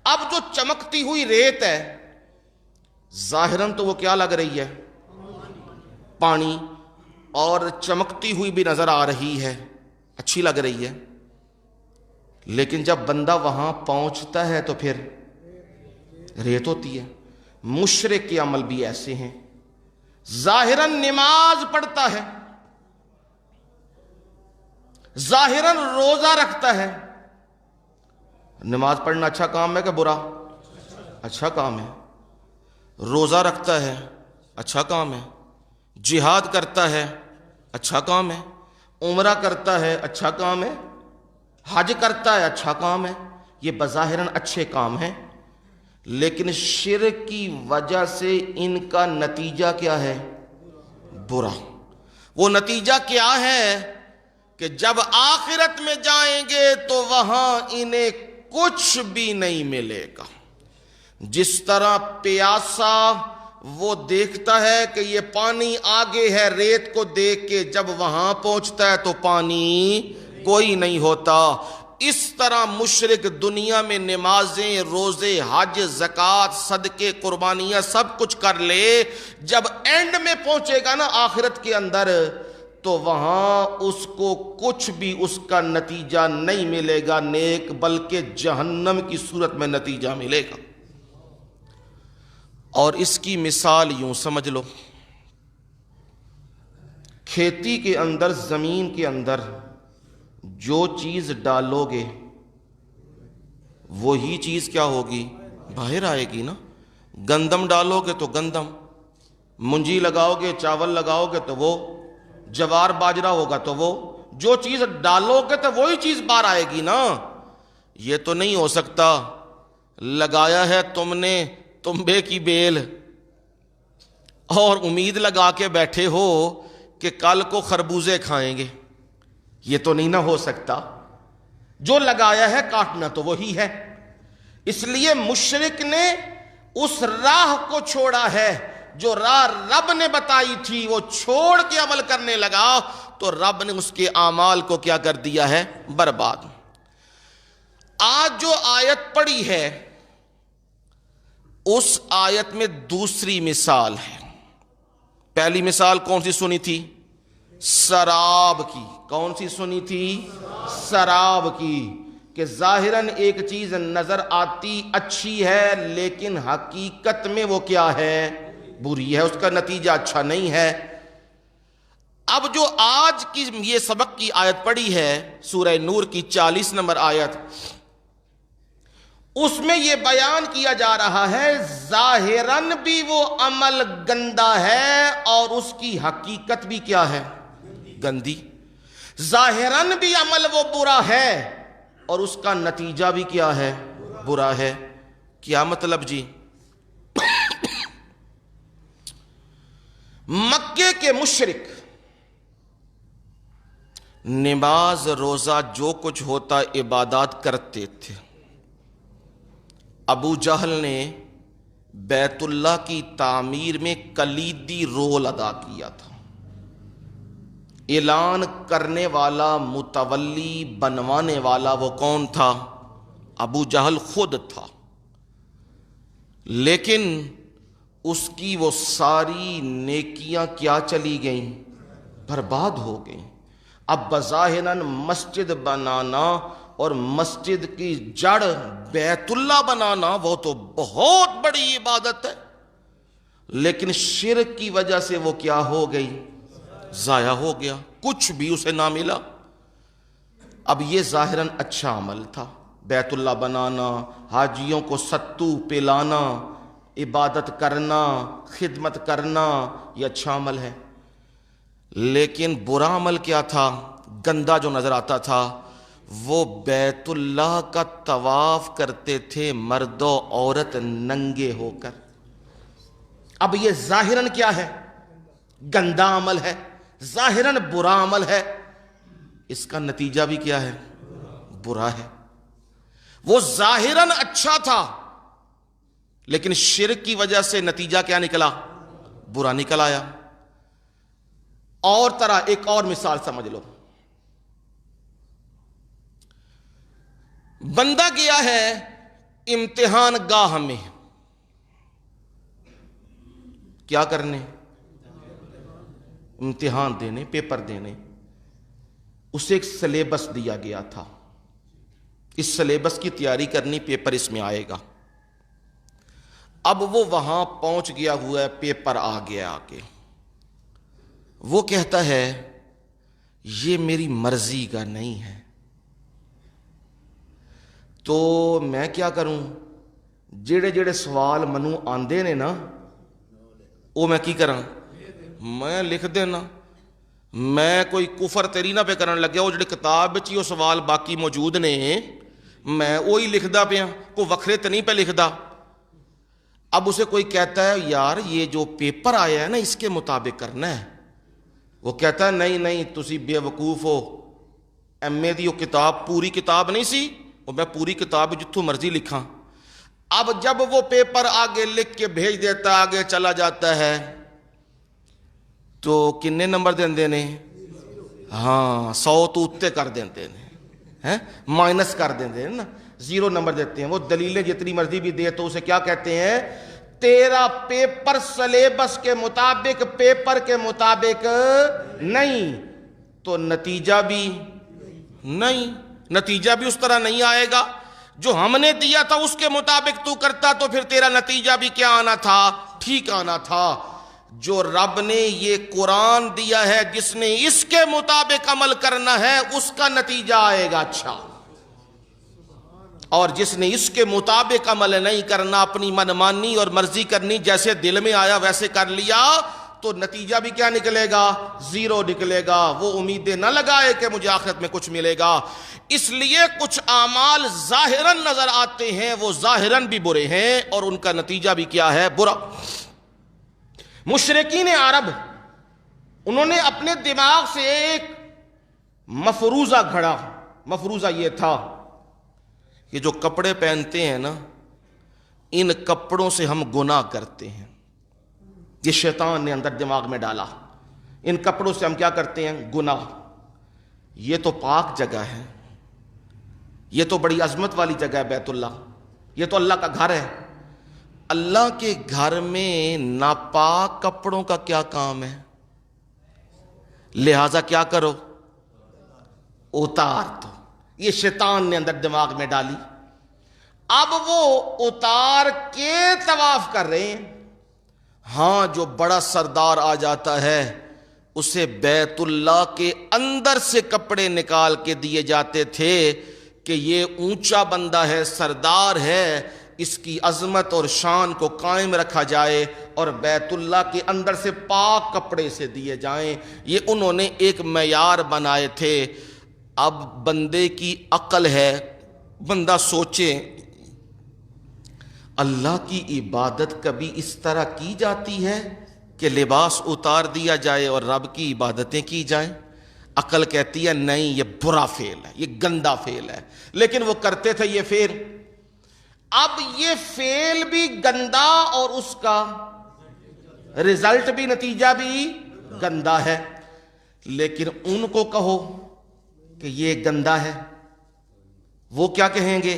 اب جو چمکتی ہوئی ریت ہے، ظاہراً تو وہ کیا لگ رہی ہے؟ پانی، اور چمکتی ہوئی بھی نظر آ رہی ہے، اچھی لگ رہی ہے، لیکن جب بندہ وہاں پہنچتا ہے تو پھر ریت ہوتی ہے۔ مشرک کے عمل بھی ایسے ہیں، ظاہراً نماز پڑھتا ہے، ظاہراً روزہ رکھتا ہے۔ نماز پڑھنا اچھا کام ہے کہ برا؟ اچھا کام ہے۔ روزہ رکھتا ہے، اچھا کام ہے۔ جہاد کرتا ہے، اچھا کام ہے۔ عمرہ کرتا ہے، اچھا کام ہے۔ حج کرتا ہے، اچھا کام ہے۔ یہ بظاہراً اچھے کام ہیں، لیکن شرک کی وجہ سے ان کا نتیجہ کیا ہے؟ برا۔ وہ نتیجہ کیا ہے کہ جب آخرت میں جائیں گے تو وہاں انہیں کچھ بھی نہیں ملے گا۔ جس طرح پیاسا وہ دیکھتا ہے کہ یہ پانی آگے ہے، ریت کو دیکھ کے جب وہاں پہنچتا ہے تو پانی کوئی نہیں ہوتا، اس طرح مشرک دنیا میں نمازیں، روزے، حج، زکوٰۃ، صدقے، قربانیاں سب کچھ کر لے، جب اینڈ میں پہنچے گا نا آخرت کے اندر، تو وہاں اس کو کچھ بھی اس کا نتیجہ نہیں ملے گا نیک، بلکہ جہنم کی صورت میں نتیجہ ملے گا۔ اور اس کی مثال یوں سمجھ لو، کھیتی کے اندر، زمین کے اندر جو چیز ڈالو گے وہی چیز کیا ہوگی؟ باہر آئے گی نا۔ گندم ڈالو گے تو گندم، منجی لگاؤ گے، چاول لگاؤ گے تو وہ، جوار باجرہ ہوگا تو وہ، جو چیز ڈالو گے تو وہی چیز باہر آئے گی نا۔ یہ تو نہیں ہو سکتا لگایا ہے تم نے تنبے کی بیل اور امید لگا کے بیٹھے ہو کہ کل کو خربوزے کھائیں گے، یہ تو نہیں نہ ہو سکتا۔ جو لگایا ہے کاٹنا تو وہی ہے۔ اس لیے مشرک نے اس راہ کو چھوڑا ہے، جو راہ رب نے بتائی تھی وہ چھوڑ کے عمل کرنے لگا تو رب نے اس کے اعمال کو کیا کر دیا ہے؟ برباد۔ آج جو آیت پڑھی ہے اس آیت میں دوسری مثال ہے۔ پہلی مثال کون سی سنی تھی؟ سراب کی۔ کون سی سنی تھی؟ سراب کی، کہ ظاہراً ایک چیز نظر آتی اچھی ہے لیکن حقیقت میں وہ کیا ہے؟ بری ہے، اس کا نتیجہ اچھا نہیں ہے۔ اب جو آج کی یہ سبق کی آیت پڑھی ہے سورہ نور کی 40 نمبر آیت، اس میں یہ بیان کیا جا رہا ہے ظاہراً بھی وہ عمل گندا ہے اور اس کی حقیقت بھی کیا ہے؟ گندی۔ ظاہراً بھی عمل وہ برا ہے اور اس کا نتیجہ بھی کیا ہے؟ برا ہے۔ کیا مطلب جی؟ مکے کے مشرک نماز روزہ جو کچھ ہوتا عبادات کرتے تھے۔ ابو جہل نے بیت اللہ کی تعمیر میں کلیدی رول ادا کیا تھا۔ اعلان کرنے والا، متولی بنوانے والا وہ کون تھا؟ ابو جہل خود تھا۔ لیکن اس کی وہ ساری نیکیاں کیا چلی گئیں؟ برباد ہو گئیں۔ اب بظاہراً مسجد بنانا اور مسجد کی جڑ بیت اللہ بنانا وہ تو بہت بڑی عبادت ہے، لیکن شرک کی وجہ سے وہ کیا ہو گئی؟ ضائع ہو گیا، کچھ بھی اسے نہ ملا۔ اب یہ ظاہراً اچھا عمل تھا، بیت اللہ بنانا، حاجیوں کو ستو پلانا، عبادت کرنا، خدمت کرنا، یہ اچھا عمل ہے۔ لیکن برا عمل کیا تھا؟ گندا جو نظر آتا تھا، وہ بیت اللہ کا طواف کرتے تھے مرد و عورت ننگے ہو کر۔ اب یہ ظاہراً کیا ہے؟ گندا عمل ہے، ظاہراً برا عمل ہے، اس کا نتیجہ بھی کیا ہے؟ برا ہے۔ وہ ظاہراً اچھا تھا لیکن شرک کی وجہ سے نتیجہ کیا نکلا؟ برا نکل آیا۔ اور طرح ایک اور مثال سمجھ لو، بندہ گیا ہے امتحان گاہ میں، کیا کرنے؟ امتحان دینے، پیپر دینے۔ اسے ایک سلیبس دیا گیا تھا، اس سلیبس کی تیاری کرنی، پیپر اس میں آئے گا۔ اب وہ وہاں پہنچ گیا ہوا ہے، پیپر آ گیا آگے، وہ کہتا ہے یہ میری مرضی کا نہیں ہے، تو میں کیا کروں؟ جڑے جڑے سوال منو آندے نے نا وہ میں کی کراں؟ میں لکھ دینا۔ میں کوئی کفر تیری نہ پہ کرن لگیا، وہ جڑے کتاب وچ وہ سوال باقی موجود نے میں وہی لکھدا پیا، کوئی وکھرے تے نہیں پہ لکھدا۔ اب اسے کوئی کہتا ہے یار یہ جو پیپر آیا ہے نا اس کے مطابق کرنا ہے، وہ کہتا ہے نہیں نہیں تسی بے وقوف ہو، ایم اے دی وہ کتاب پوری کتاب نہیں سی، وہ میں پوری کتاب جتھوں مرضی لکھاں۔ اب جب وہ پیپر آگے لکھ کے بھیج دیتا، آگے چلا جاتا ہے، تو کنے نمبر دیندے نے؟ ہاں 100 تو اتے کر دیندے نے، مائنس کر دیندے ہیں نا، 0 نمبر دیتے ہیں۔ وہ دلیلیں جتنی مرضی بھی دے تو اسے کیا کہتے ہیں؟ تیرا پیپر سلیبس کے مطابق، پیپر کے مطابق نہیں، تو نتیجہ بھی نہیں، نتیجہ بھی اس طرح نہیں آئے گا۔ جو ہم نے دیا تھا اس کے مطابق تو کرتا تو پھر تیرا نتیجہ بھی کیا آنا تھا؟ ٹھیک آنا تھا۔ جو رب نے یہ قرآن دیا ہے، جس نے اس کے مطابق عمل کرنا ہے اس کا نتیجہ آئے گا اچھا، اور جس نے اس کے مطابق عمل نہیں کرنا، اپنی منمانی اور مرضی کرنی، جیسے دل میں آیا ویسے کر لیا، تو نتیجہ بھی کیا نکلے گا؟ زیرو نکلے گا۔ وہ امیدیں نہ لگائے کہ مجھے آخرت میں کچھ ملے گا۔ اس لیے کچھ اعمال ظاہراً نظر آتے ہیں، وہ ظاہراً بھی برے ہیں اور ان کا نتیجہ بھی کیا ہے؟ برا۔ مشرکین عرب، انہوں نے اپنے دماغ سے ایک مفروضہ گھڑا۔ مفروضہ یہ تھا کہ جو کپڑے پہنتے ہیں نا، ان کپڑوں سے ہم گناہ کرتے ہیں۔ یہ شیطان نے اندر دماغ میں ڈالا، ان کپڑوں سے ہم کیا کرتے ہیں؟ گناہ۔ یہ تو پاک جگہ ہے، یہ تو بڑی عظمت والی جگہ ہے بیت اللہ، یہ تو اللہ کا گھر ہے۔ اللہ کے گھر میں ناپاک کپڑوں کا کیا کام ہے؟ لہذا کیا کرو؟ اتار دو۔ یہ شیطان نے اندر دماغ میں ڈالی۔ اب وہ اتار کے طواف کر رہے ہیں۔ ہاں، جو بڑا سردار آ جاتا ہے اسے بیت اللہ کے اندر سے کپڑے نکال کے دیے جاتے تھے کہ یہ اونچا بندہ ہے، سردار ہے، اس کی عظمت اور شان کو قائم رکھا جائے، اور بیت اللہ کے اندر سے پاک کپڑے سے دیے جائیں۔ یہ انہوں نے ایک معیار بنائے تھے۔ اب بندے کی عقل ہے، بندہ سوچے اللہ کی عبادت کبھی اس طرح کی جاتی ہے کہ لباس اتار دیا جائے اور رب کی عبادتیں کی جائیں؟ عقل کہتی ہے نہیں، یہ برا فعل ہے، یہ گندا فعل ہے، لیکن وہ کرتے تھے یہ فعل۔ اب یہ فعل بھی گندا اور اس کا رزلٹ بھی، نتیجہ بھی گندا ہے، لیکن ان کو کہو کہ یہ گندا ہے، وہ کیا کہیں گے؟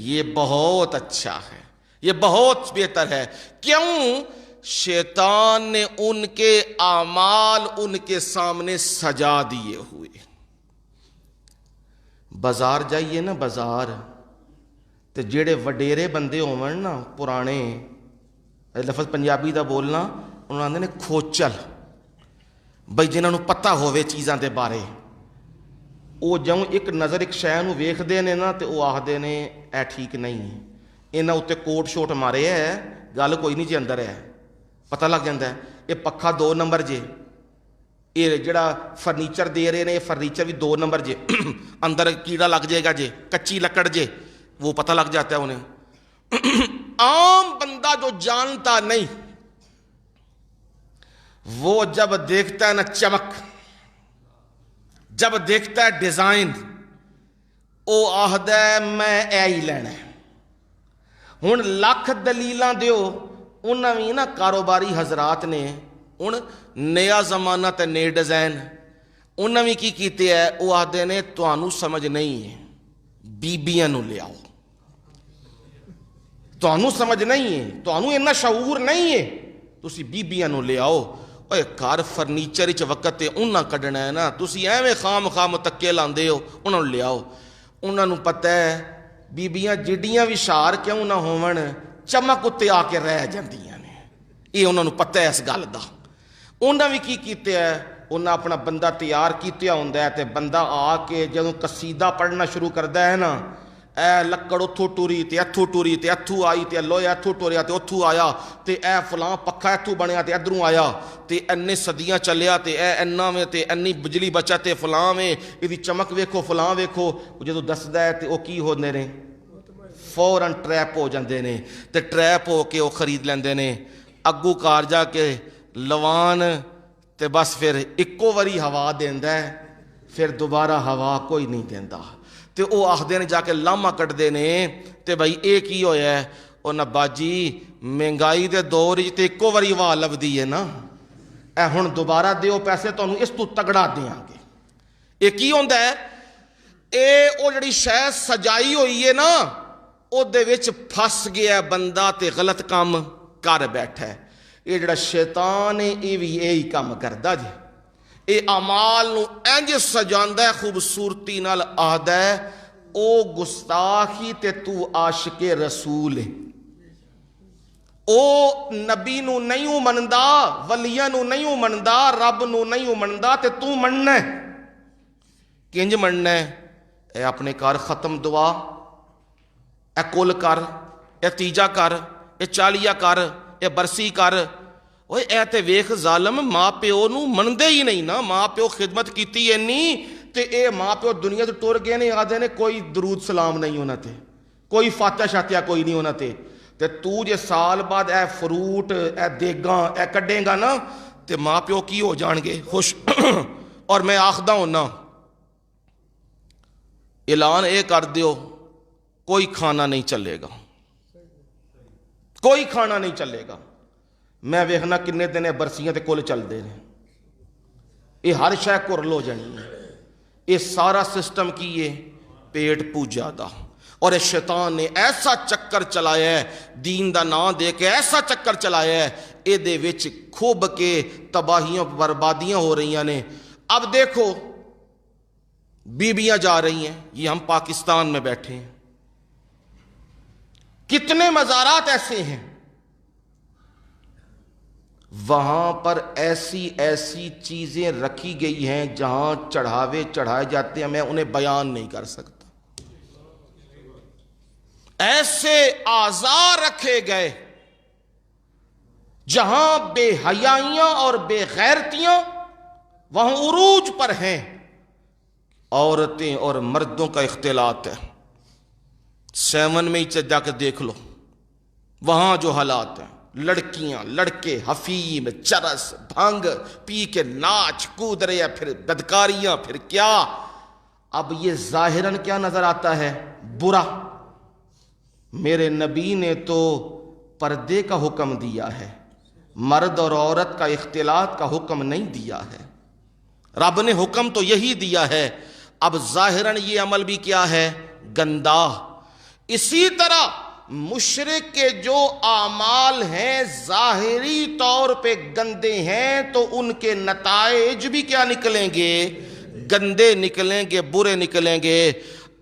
یہ بہت اچھا ہے، یہ بہت بہتر ہے۔ کیوں؟ شیطان نے ان کے اعمال ان کے سامنے سجا دیے ہوئے۔ بازار جائیے نا، بازار تے جڑے وڈیرے بندے ہون نا، پرانے، لفظ پنجابی دا بولنا، انہوں نے کھوچل، بھئی جنہاں نوں پتہ ہوئے چیزاں دے بارے، وہ جوں ایک نظر ایک شے نوں ویکھدے نے نا تے وہ آکھدے نے اے ٹھیک نہیں، انہاں اُتے کوٹ شوٹ مارے ہے، گل کوئی نہیں جے اندر ہے، پتہ لگ جاندا ہے یہ پکھا 2 نمبر جے، یہ جڑا فرنیچر دے رہے نے یہ فرنیچر بھی 2 نمبر جے، اندر کیڑا لگ جائے گا جے، کچی لکڑ جے، وہ پتہ لگ جاتا ہے انہیں۔ عام بندہ جو جانتا نہیں، وہ جب دیکھتا ہے نا چمک، جب دیکھتا ہے ڈیزائن، وہ آہدا ہے میں اے ہی لینا ہے۔ ہن لاکھ دلیلاں دیو، انہاں بھی نا کاروباری حضرات نے، ہن نیا زمانہ تے نئے ڈیزائن، انہاں بھی کی کیتے ہے، وہ آہدے نے تانوں سمجھ نہیں ہے، بیبیاں نوں لے آؤ، تانوں سمجھ نہیں ہے، تانوں اتنا شعور نہیں ہے، تسی بیبیاں نوں لے آؤ۔ اوے گھر فرنیچر وچ وقت تے انہاں کڈنا ہے نا، تسی ایویں خام خام تکے لاندے ہو، انہاں نوں لے آؤ۔ انہاں نوں پتہ ہے بیبیاں جڈیاں بھی شار کیوں نہ ہون، چمک اتے آ کے رہ جاندیاں نے، یہ انہاں نوں پتہ ہے اس گل دا۔ انہاں بھی کی کیتے ہے، انہاں اپنا بندہ تیار کیتیا ہوندا ہے تے بندہ آ کے جدوں قصیدہ پڑھنا شروع کردا ہے نا، اے لکڑ اتھوں ٹری تے اتھوں ٹری تے اتھوں آئی تے لوہا اتھوں ٹریا تے اتھوں آیا تے اے فلاں پکھا اتھوں بنیا تے ادھروں آیا تے اینے صدیاں چلیا تے اے اینا میں تے اینی بجلی بچا تے فلاں میں، ایدی چمک ویکھو فلاں ویکھو، جدوں دسدا ہے تے او کی ہوندے نے؟ فوراً ٹریپ ہو جاندے نے تے ٹریپ ہو کے وہ خرید لیندے نے۔ اگوں کار جا کے لوان تے بس پھر اکو واری ہوا دیندا ہے، پھر دوبارہ ہوا کوئی نہیں دیندا، تے او آخدے نے جا کے لاما کٹدے نے تے بھائی اے کی ہویا ہے؟ او نبا جی مہنگائی دے دور وچ تے اکو واری ہوا لبدی ہے نا، اے ہن دوبارہ دیو پیسے تانوں اس تو تگڑا دیاں گے۔ اے کی ہوندا ہے؟ اے او جڑی شے سجائی ہوئی ہے نا، او دے وچ پھس گیا بندہ تے غلط کام کر بیٹھا ہے۔ یہ جڑا شیطان ہے یہ بھی یہی کام کردا جی، اے اعمال نو انج سجاندا ہے خوبصورتی نال آہدا ہے او گستاخی تے تو عاشق رسول ہے، او نبی نو نہیں مندا، ولیاں نو نہیں مندا، رب نو نہیں مندا تے تو مننا ہے۔ کنج مننا ہے؟ اے اپنے کار ختم دعا، اے کل کر، اے تیجا کر، اے چالیا کر، اے برسی کر۔ اوے اے تے ویکھ ظالم ماں پیو نو مندے ہی نہیں نا، ماں پیو خدمت کیتی ہے نہیں تے اے ماں پیو دنیا تو ٹر گئے نے، آدھے نے کوئی درود سلام نہیں ہونا تے، کوئی فاتحہ شاتحہ کوئی نہیں ہونا تے تو جے سال بعد اے فروٹ اے دیگاں اے کڈیں گا نا تے ماں پیو کی ہو جان گے خوش۔ اور میں آخدا ہونا اعلان اے کر دیو کوئی کھانا نہیں چلے گا، کوئی کھانا نہیں چلے گا۔ میں ویکھنا کنے دن برسیاں تے کل چل دے رہے، یہ ہر شے کرل ہو جانی ہے۔ یہ سارا سسٹم کی ہے پیٹ پوجا دا، اور اس شیطان نے ایسا چکر چلایا ہے دین دا نام دے کے، ایسا چکر چلایا ہے اے دے وچ کھوب کے تباہیاں بربادیاں ہو رہی ہیں نے۔ اب دیکھو بیبیاں جا رہی ہیں، یہ ہم پاکستان میں بیٹھے ہیں، کتنے مزارات ایسے ہیں وہاں پر ایسی ایسی چیزیں رکھی گئی ہیں جہاں چڑھاوے چڑھائے جاتے ہیں، میں انہیں بیان نہیں کر سکتا۔ ایسے آزار رکھے گئے جہاں بے حیائیاں اور بے غیرتیاں وہاں عروج پر ہیں۔ عورتیں اور مردوں کا اختلاط ہے، 7 میں ہی جا کے دیکھ لو وہاں جو حالات ہیں، لڑکیاں لڑکے حفیم چرس بھنگ پی کے ناچ کود رہے ہیں، پھر بدکاریاں، پھر کیا۔ اب یہ ظاہراً کیا نظر آتا ہے؟ برا۔ میرے نبی نے تو پردے کا حکم دیا ہے، مرد اور عورت کا اختلاط کا حکم نہیں دیا ہے، رب نے حکم تو یہی دیا ہے۔ اب ظاہراً یہ عمل بھی کیا ہے؟ گندا۔ اسی طرح مشرک کے جو اعمال ہیں ظاہری طور پہ گندے ہیں تو ان کے نتائج بھی کیا نکلیں گے؟ گندے نکلیں گے، برے نکلیں گے۔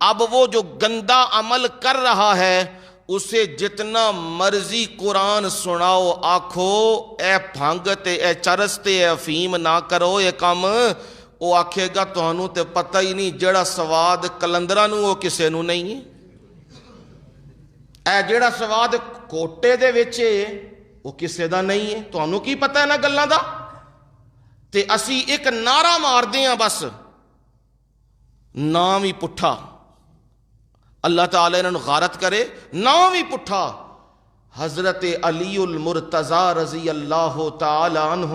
اب وہ جو گندا عمل کر رہا ہے اسے جتنا مرضی قرآن سناؤ، آکھو اے بھنگتے اے چرستے اے افیم نہ کرو یہ کام، وہ آکھے گا تہانوں تے پتہ ہی نہیں جڑا سواد کلندرہ نو وہ کسے نو نہیں ہے، اے جڑا سواد کوٹے دے وچے وہ کسے دا نہیں ہے، تہانوں کی پتہ ہے نا گلاں دا۔ تے اسی ایک نعرہ مار دیاں بس، نام ہی پٹھا، اللہ تعالیٰ انہوں غارت کرے، نام ہی پٹھا۔ حضرت علی المرتضی رضی اللہ تعالی عنہ،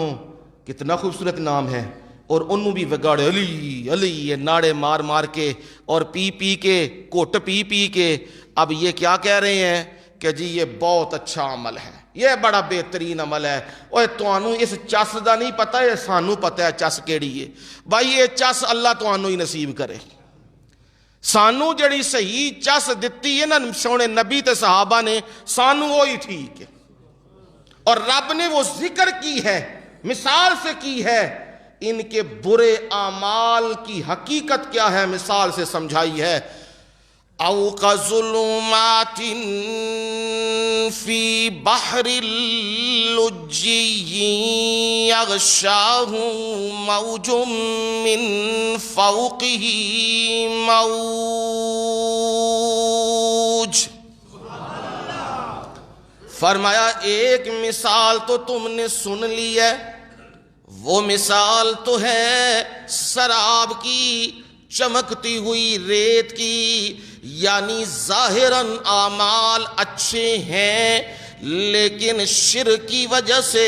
کتنا خوبصورت نام ہے، اور انہوں بھی بگاڑے علی علی، یہ ناڑے مار مار کے اور پی پی کے کوٹ پی پی کے۔ اب یہ کیا کہہ رہے ہیں کہ جی یہ بہت اچھا عمل ہے، یہ بڑا بہترین عمل ہے۔ اوہ توانوں اس چس دا نہیں پتہ، یہ سانوں پتہ ہے چس کیڑی ہے۔ بھائی یہ چس اللہ توانوں ہی نصیب کرے، سانوں جڑی صحیح چس دتی ہے نا سونے نبی تے صحابہ نے، سانوں وہی ٹھیک ہے۔ اور رب نے وہ ذکر کی ہے، مثال سے کی ہے، ان کے برے اعمال کی حقیقت کیا ہے مثال سے سمجھائی ہے۔ او کظلمات فی بحر اللجی یغشاہ موج من فوقہ موج۔ فرمایا ایک مثال تو تم نے سن لی ہے، وہ مثال تو ہے سراب کی، چمکتی ہوئی ریت کی، یعنی ظاہراً اعمال اچھے ہیں لیکن شرک کی وجہ سے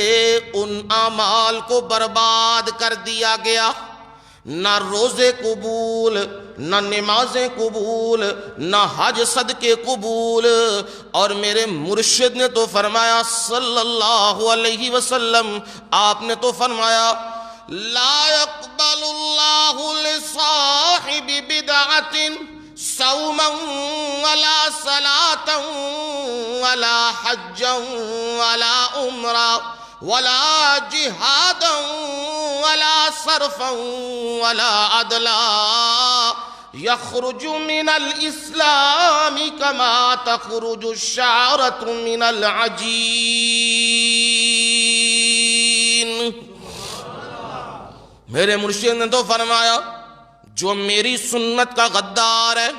ان اعمال کو برباد کر دیا گیا۔ نہ روزے قبول، نہ نمازیں قبول، نہ حج صدقے قبول۔ اور میرے مرشد نے تو فرمایا صلی اللہ علیہ وسلم، آپ نے تو فرمایا لا يقبل اللہ لصاحب بدعۃ صوما ولا صلاة ولا حجا ولا عمرہ ولا جہادا ولا صرفا ولا عدلا یخرج من الاسلام کما تخرج الشعرۃ من العجین۔ میرے مرشد نے تو فرمایا جو میری سنت کا غدار ہے،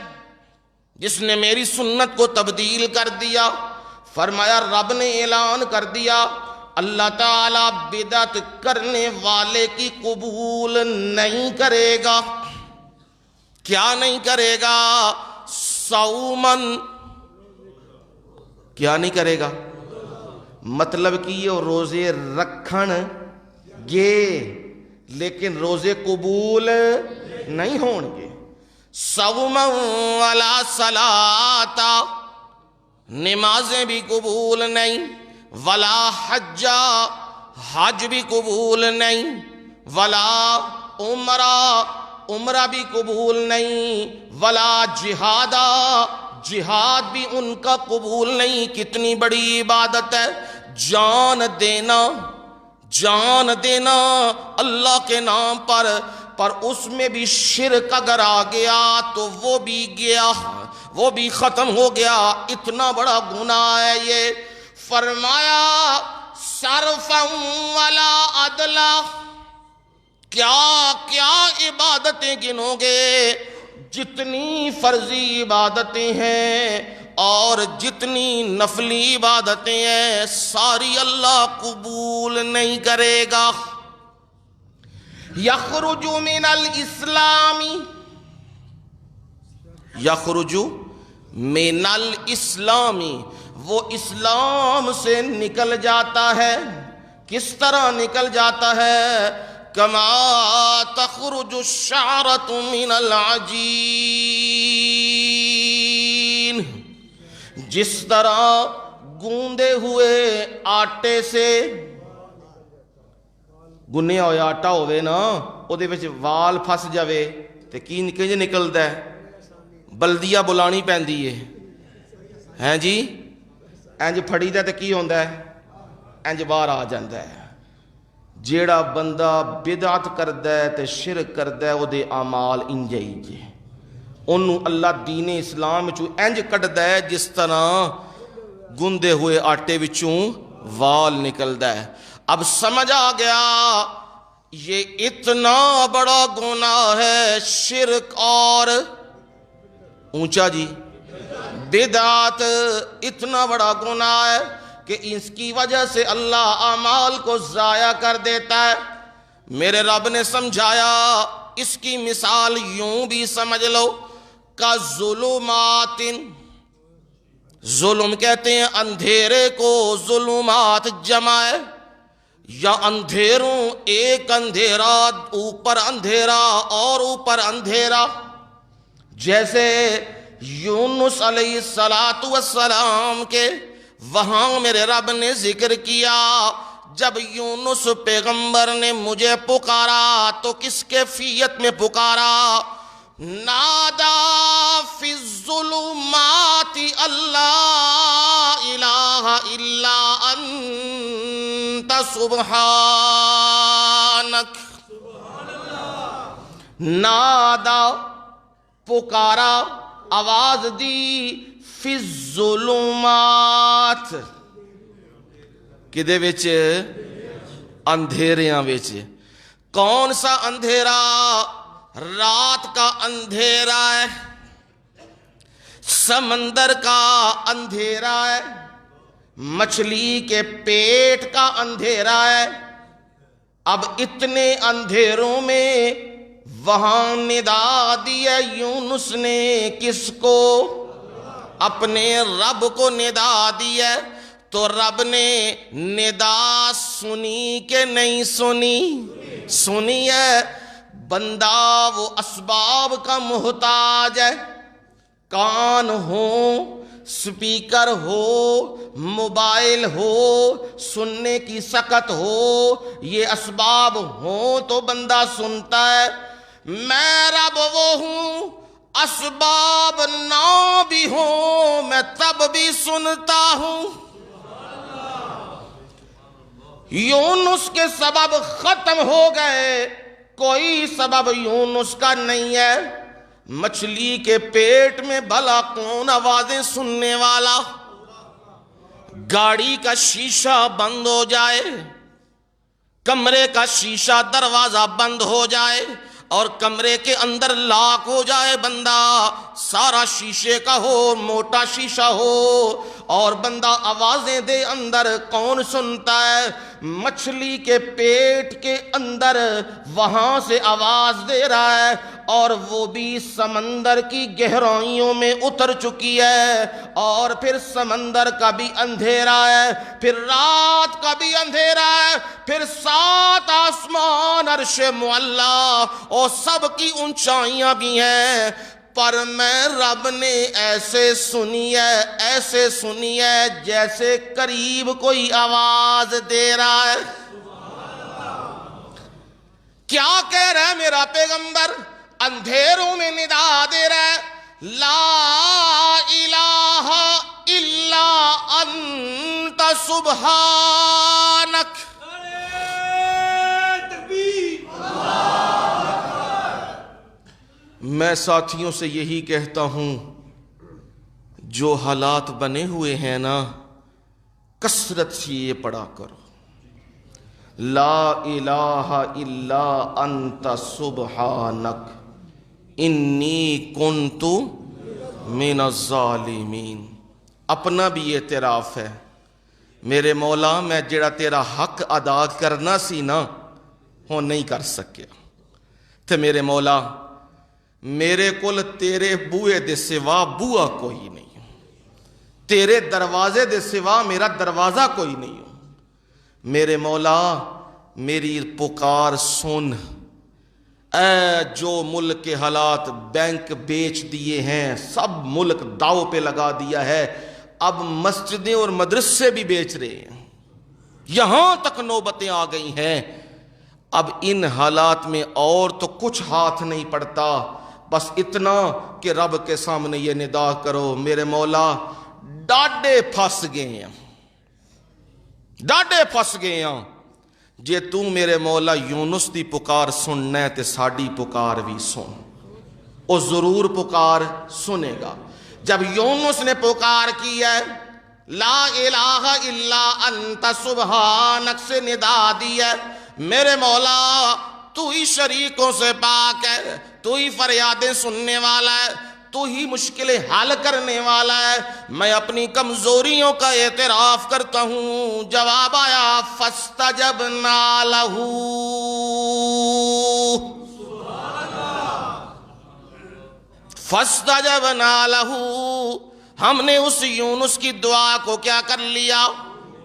جس نے میری سنت کو تبدیل کر دیا، فرمایا رب نے اعلان کر دیا اللہ تعالیٰ بدعت کرنے والے کی قبول نہیں کرے گا۔ کیا نہیں کرے گا؟ صومن، کیا نہیں کرے گا؟ مطلب کہ یہ روزے رکھن گے لیکن روزے قبول نہیں ہون گے۔ صوما ولا صلاۃ، نمازیں بھی قبول نہیں، ولا حج، حج بھی قبول نہیں، ولا عمرہ بھی قبول نہیں، ولا جہادا، جہاد بھی ان کا قبول نہیں۔ کتنی بڑی عبادت ہے، جان دینا، جان دینا اللہ کے نام پر اس میں بھی شرک اگر آ گیا تو وہ بھی گیا، وہ بھی ختم ہو گیا۔ اتنا بڑا گناہ ہے یہ۔ فرمایا صرفا ولا عدلا، کیا کیا عبادتیں گنو گے؟ جتنی فرضی عبادتیں ہیں اور جتنی نفلی عبادتیں ہیں ساری اللہ قبول نہیں کرے گا۔ یخرج من الاسلام، یخرج من الاسلام، وہ اسلام سے نکل جاتا ہے۔ کس طرح نکل جاتا ہے؟ کما تخرج الشعرۃ من العجین، جس طرح گوندے ہوئے آٹے سے، گنیا ہویا آٹا ہوئے نا اودے وچ وال پھس جاوے تے کی نکلدا ہے؟ بلدیہ بلانی پیندی ہے جی، انج پھڑی دا تے کی ہوندا ہے؟ انج باہر آ جاندا ہے۔ جیڑا بندہ بدعت کردا ہے تے شرک کردا ہے اودے اعمال انج ہی جے، انہوں اللہ دین اسلام وچوں انج کڈدا ہے جس طرح گندے ہوئے آٹے وچوں وال نکلدا ہے۔ اب سمجھ آ گیا یہ اتنا بڑا گناہ ہے، شرک اور اونچا جی بدعت، اتنا بڑا گناہ ہے کہ اس کی وجہ سے اللہ اعمال کو ضائع کر دیتا ہے۔ میرے رب نے سمجھایا، اس کی مثال یوں بھی سمجھ لو کا ظلمات، ظلم کہتے ہیں اندھیرے کو، ظلمات جمع ہے، یا اندھیروں، ایک اندھیرا اوپر اندھیرا اور اوپر اندھیرا۔ جیسے یونس علیہ السلام کے وہاں میرے رب نے ذکر کیا، جب یونس پیغمبر نے مجھے پکارا تو کس کیفیت میں پکارا؟ نادا فی الظلمات اللہ الہ الا انت سبحانک، نادا پکارا، آواز دی، فی الظلمات، کدے وچ؟ اندھیریاں وچ۔ کون سا اندھیرا؟ رات کا اندھیرا ہے، سمندر کا اندھیرا ہے، مچھلی کے پیٹ کا اندھیرا ہے۔ اب اتنے اندھیروں میں وہاں ندا دی ہے یونس نے، کس کو؟ اپنے رب کو ندا دی ہے۔ تو رب نے ندا سنی کہ نہیں سنی؟ سنی ہے۔ بندہ وہ اسباب کا محتاج ہے، کان ہو، سپیکر ہو، موبائل ہو، سننے کی سکت ہو، یہ اسباب ہوں تو بندہ سنتا ہے۔ میں رب وہ ہوں، اسباب نہ بھی ہوں میں تب بھی سنتا ہوں۔ یونس کے سبب ختم ہو گئے، کوئی سبب یونس کا نہیں ہے۔ مچھلی کے پیٹ میں بھلا کون آوازیں سننے والا؟ گاڑی کا شیشہ بند ہو جائے، کمرے کا شیشہ دروازہ بند ہو جائے اور کمرے کے اندر لاک ہو جائے، بندہ سارا شیشے کا ہو، موٹا شیشہ ہو اور بندہ آوازیں دے، اندر کون سنتا ہے؟ مچھلی کے پیٹ کے اندر وہاں سے آواز دے رہا ہے، اور وہ بھی سمندر کی گہرائیوں میں اتر چکی ہے، اور پھر سمندر کا بھی اندھیرا ہے، پھر رات کا بھی اندھیرا ہے، پھر 7 آسمان عرش معلیٰ اور سب کی اونچائیاں بھی ہیں، پر میں رب نے ایسے سنی ہے جیسے قریب کوئی آواز دے رہا ہے۔ کیا کہہ رہا ہے میرا پیغمبر؟ اندھیروں میں ندا دے رہا ہے، لا الہ الا انت سبحانک۔ میں ساتھیوں سے یہی کہتا ہوں، جو حالات بنے ہوئے ہیں نا، کثرت سے یہ پڑھا کرو، لا الہ الا انت سبحانک انی کنت من الظالمین۔ اپنا بھی اعتراف ہے، میرے مولا میں جڑا تیرا حق ادا کرنا سی نا، وہ نہیں کر سکیا، تے میرے مولا میرے کول تیرے بوئے دے سوا بوا کوئی نہیں، تیرے دروازے دے سوا میرا دروازہ کوئی نہیں ہو۔ میرے مولا میری پکار سن، اے جو ملک کے حالات بینک بیچ دیے ہیں، سب ملک داؤ پہ لگا دیا ہے، اب مسجدیں اور مدرسے بھی بیچ رہے ہیں، یہاں تک نوبتیں آ گئی ہیں۔ اب ان حالات میں اور تو کچھ ہاتھ نہیں پڑتا، بس اتنا کہ رب کے سامنے یہ ندا کرو، میرے مولا ڈاڈے پھنس گئے ہیں، ڈاڈے پھنس گئے ہیں، جے تو میرے مولا یونس دی پکار سننا ہے تے ساڈی پکار بھی سن، او ضرور پکار سنے گا۔ جب یونس نے پکار کی ہے، لا الہ الا انت سبحانک سے ندا دی ہے، میرے مولا تو ہی شریکوں سے پاک ہے، تو ہی فریادیں سننے والا ہے، تو ہی مشکلیں حل کرنے والا ہے، میں اپنی کمزوریوں کا اعتراف کرتا ہوں۔ جواب آیا فاستجبنا لہ، فاستجبنا لہ، ہم نے اس یونس کی دعا کو کیا کر لیا؟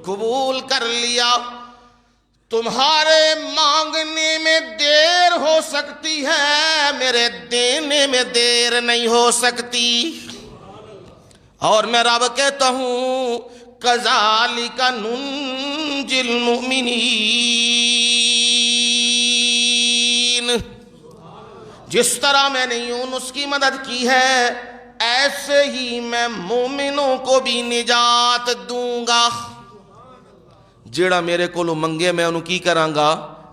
قبول کر لیا۔ تمہارے مانگنے میں دیر ہو سکتی ہے، میرے دینے میں دیر نہیں ہو سکتی، اور میں رب کہتا ہوں کذالک ننجی المؤمنین، جس طرح میں نے یونس کی مدد کی ہے، ایسے ہی میں مومنوں کو بھی نجات دوں گا۔ جیڑا میرے کو منگے میں انہوں کی کراں گا؟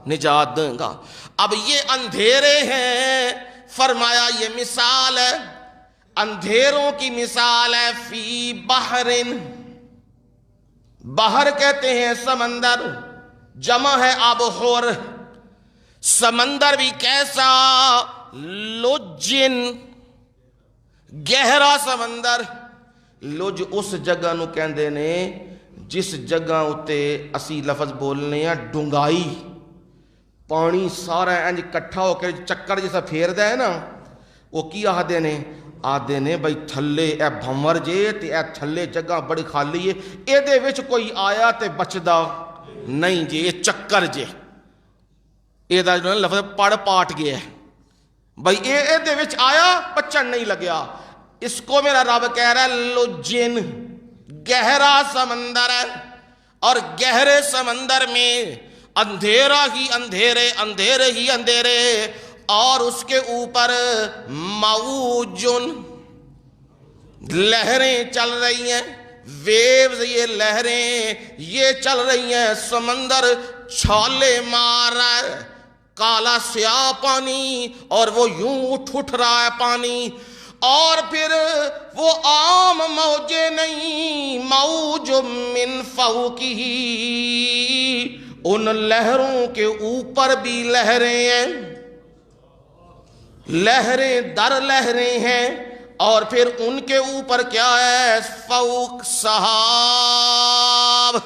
نجات دوں گا۔ اب یہ اندھیرے ہیں، فرمایا یہ مثال ہے، اندھیروں کی مثال ہے، فی بحرن، بحر کہتے ہیں سمندر، جمع ہے آبحر، سمندر بھی کیسا؟ لجن، گہرا سمندر۔ لج اس جگہ نو کہندے نے جس جگہ اتے اسی لفظ بولنے ہیں ڈنگائی، پانی سارا انج کٹھا ہو کے چکر جیسا پھیردا ہے نا، وہ کی آدھے نے بھائی تھلے اے بھنور جے تے اے تھلے جگہ بڑی خالی ہے، اے دے وچ کوئی آیا تے بچدا نہیں جے، یہ چکر جے، اے دا جو لفظ پڑ پاٹ گیا ہے، بھائی اے دے وچ آیا بچن نہیں لگیا۔ اس کو میرا رب کہہ رہا ہے لجن، گہرا سمندر ہے، اور گہرے سمندر میں اندھیرا ہی اندھیرے، اندھیرے ہی اندھیرے، اور اس کے اوپر موجن، لہریں چل رہی ہیں، ویوز، یہ لہریں یہ چل رہی ہیں، سمندر چھالے مار رہا ہے، کالا سیاہ پانی، اور وہ یوں اٹھ رہا ہے پانی، اور پھر وہ عام موجیں نہیں، موج من فوقہ، ان لہروں کے اوپر بھی لہریں ہیں، لہریں در لہریں ہیں، اور پھر ان کے اوپر کیا ہے؟ فوق سحاب،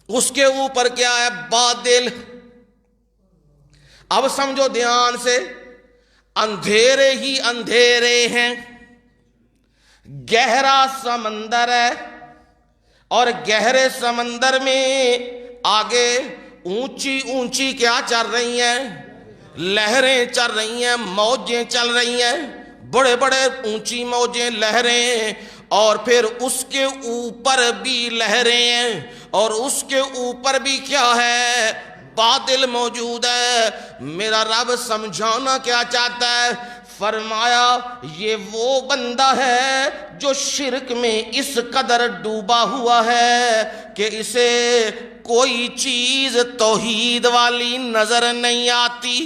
اس کے اوپر کیا ہے؟ بادل۔ اب سمجھو دھیان سے، اندھیرے ہی اندھیرے ہیں، گہرا سمندر ہے، اور گہرے سمندر میں آگے اونچی اونچی کیا چل رہی ہیں؟ لہریں چل رہی ہیں، موجیں چل رہی ہیں، بڑے بڑے اونچی موجیں، لہریں، اور پھر اس کے اوپر بھی لہریں ہیں، اور اس کے اوپر بھی کیا ہے؟ بادل موجود ہے۔ میرا رب سمجھانا کیا چاہتا ہے؟ فرمایا یہ وہ بندہ ہے جو شرک میں اس قدر ڈوبا ہوا ہے کہ اسے کوئی چیز توحید والی نظر نہیں آتی،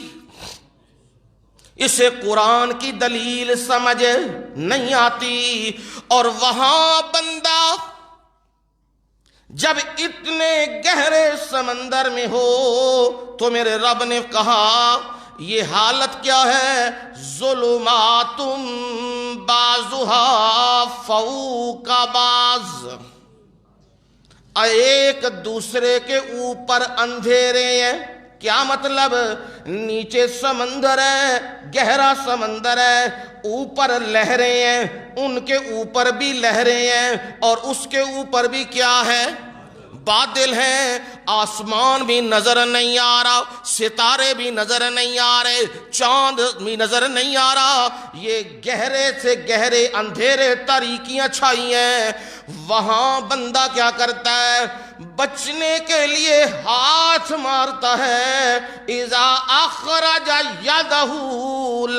اسے قرآن کی دلیل سمجھ نہیں آتی، اور وہاں بندہ جب اتنے گہرے سمندر میں ہو تو میرے رب نے کہا یہ حالت کیا ہے؟ ظلمات بعضها فوق بعض، ایک دوسرے کے اوپر اندھیرے ہیں۔ کیا مطلب؟ نیچے سمندر ہے، گہرا سمندر ہے، اوپر لہریں ہیں، ان کے اوپر بھی لہریں ہیں، اور اس کے اوپر بھی کیا ہے؟ بادل ہیں، آسمان بھی نظر نہیں آ رہا، ستارے بھی نظر نہیں آ رہے، چاند بھی نظر نہیں آ رہا، یہ گہرے سے گہرے اندھیرے تاریکیاں چھائی ہیں۔ وہاں بندہ کیا کرتا ہے؟ بچنے کے لیے ہاتھ مارتا ہے، اذا اخرج یدہ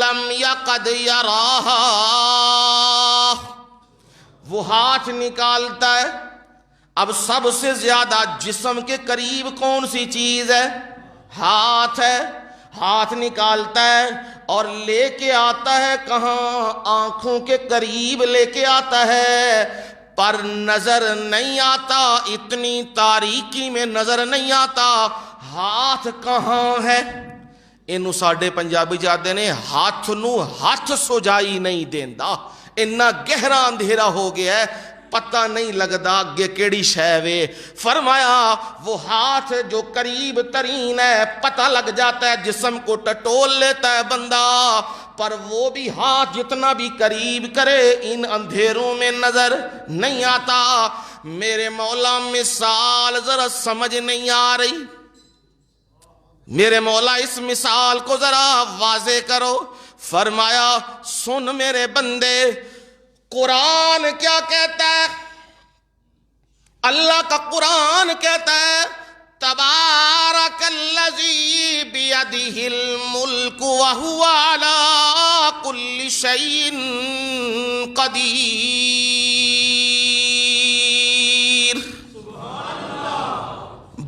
لم یقد یراہا، وہ ہاتھ نکالتا ہے۔ اب سب سے زیادہ جسم کے قریب کون سی چیز ہے؟ ہاتھ ہے۔ ہاتھ نکالتا ہے اور لے کے آتا ہے کہاں؟ آنکھوں کے قریب لے کے آتا ہے، پر نظر نہیں آتا، اتنی تاریکی میں نظر نہیں آتا۔ ہاتھ کہاں ہے؟ اینو ساڈے پنجابی جاتے نے ہاتھ نو ہاتھ سجائی نہیں دیندا، اتنا گہرا اندھیرا ہو گیا ہے، پتہ نہیں لگدا اگے کیڑی شے وے۔ فرمایا وہ ہاتھ جو قریب ترین ہے، پتہ لگ جاتا ہے، جسم کو ٹٹول لیتا ہے بندہ، پر وہ بھی ہاتھ جتنا بھی قریب کرے ان اندھیروں میں نظر نہیں آتا۔ میرے مولا مثال ذرا سمجھ نہیں آ رہی، میرے مولا اس مثال کو ذرا واضح کرو۔ فرمایا سن میرے بندے، قرآن کیا کہتا ہے؟ اللہ کا قرآن کہتا ہے تبارک الذی بیدہ الملک وہو علی کل شیء قدیر۔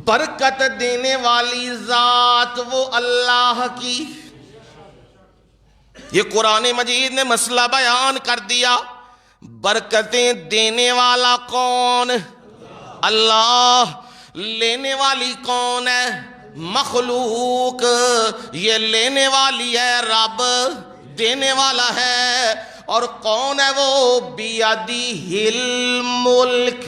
برکت دینے والی ذات وہ اللہ کی۔ یہ قرآن مجید نے مسئلہ بیان کر دیا، برکتیں دینے والا کون؟ اللہ۔ لینے والی کون ہے؟ مخلوق۔ یہ لینے والی ہے رب، دینے والا ہے، اور کون ہے وہ؟ بیدہ الملک،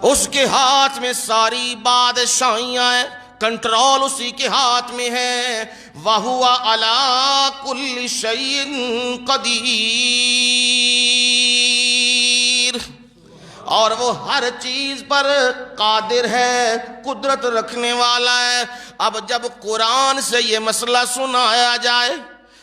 اس کے ہاتھ میں ساری بادشاہیاں ہیں، کنٹرول اسی کے ہاتھ میں ہے۔ وَهُوَ عَلَىٰ كُلِّ شَيْءٍ قَدِيرٌ، اور وہ ہر چیز پر قادر ہے، قدرت رکھنے والا ہے۔ اب جب قرآن سے یہ مسئلہ سنایا جائے،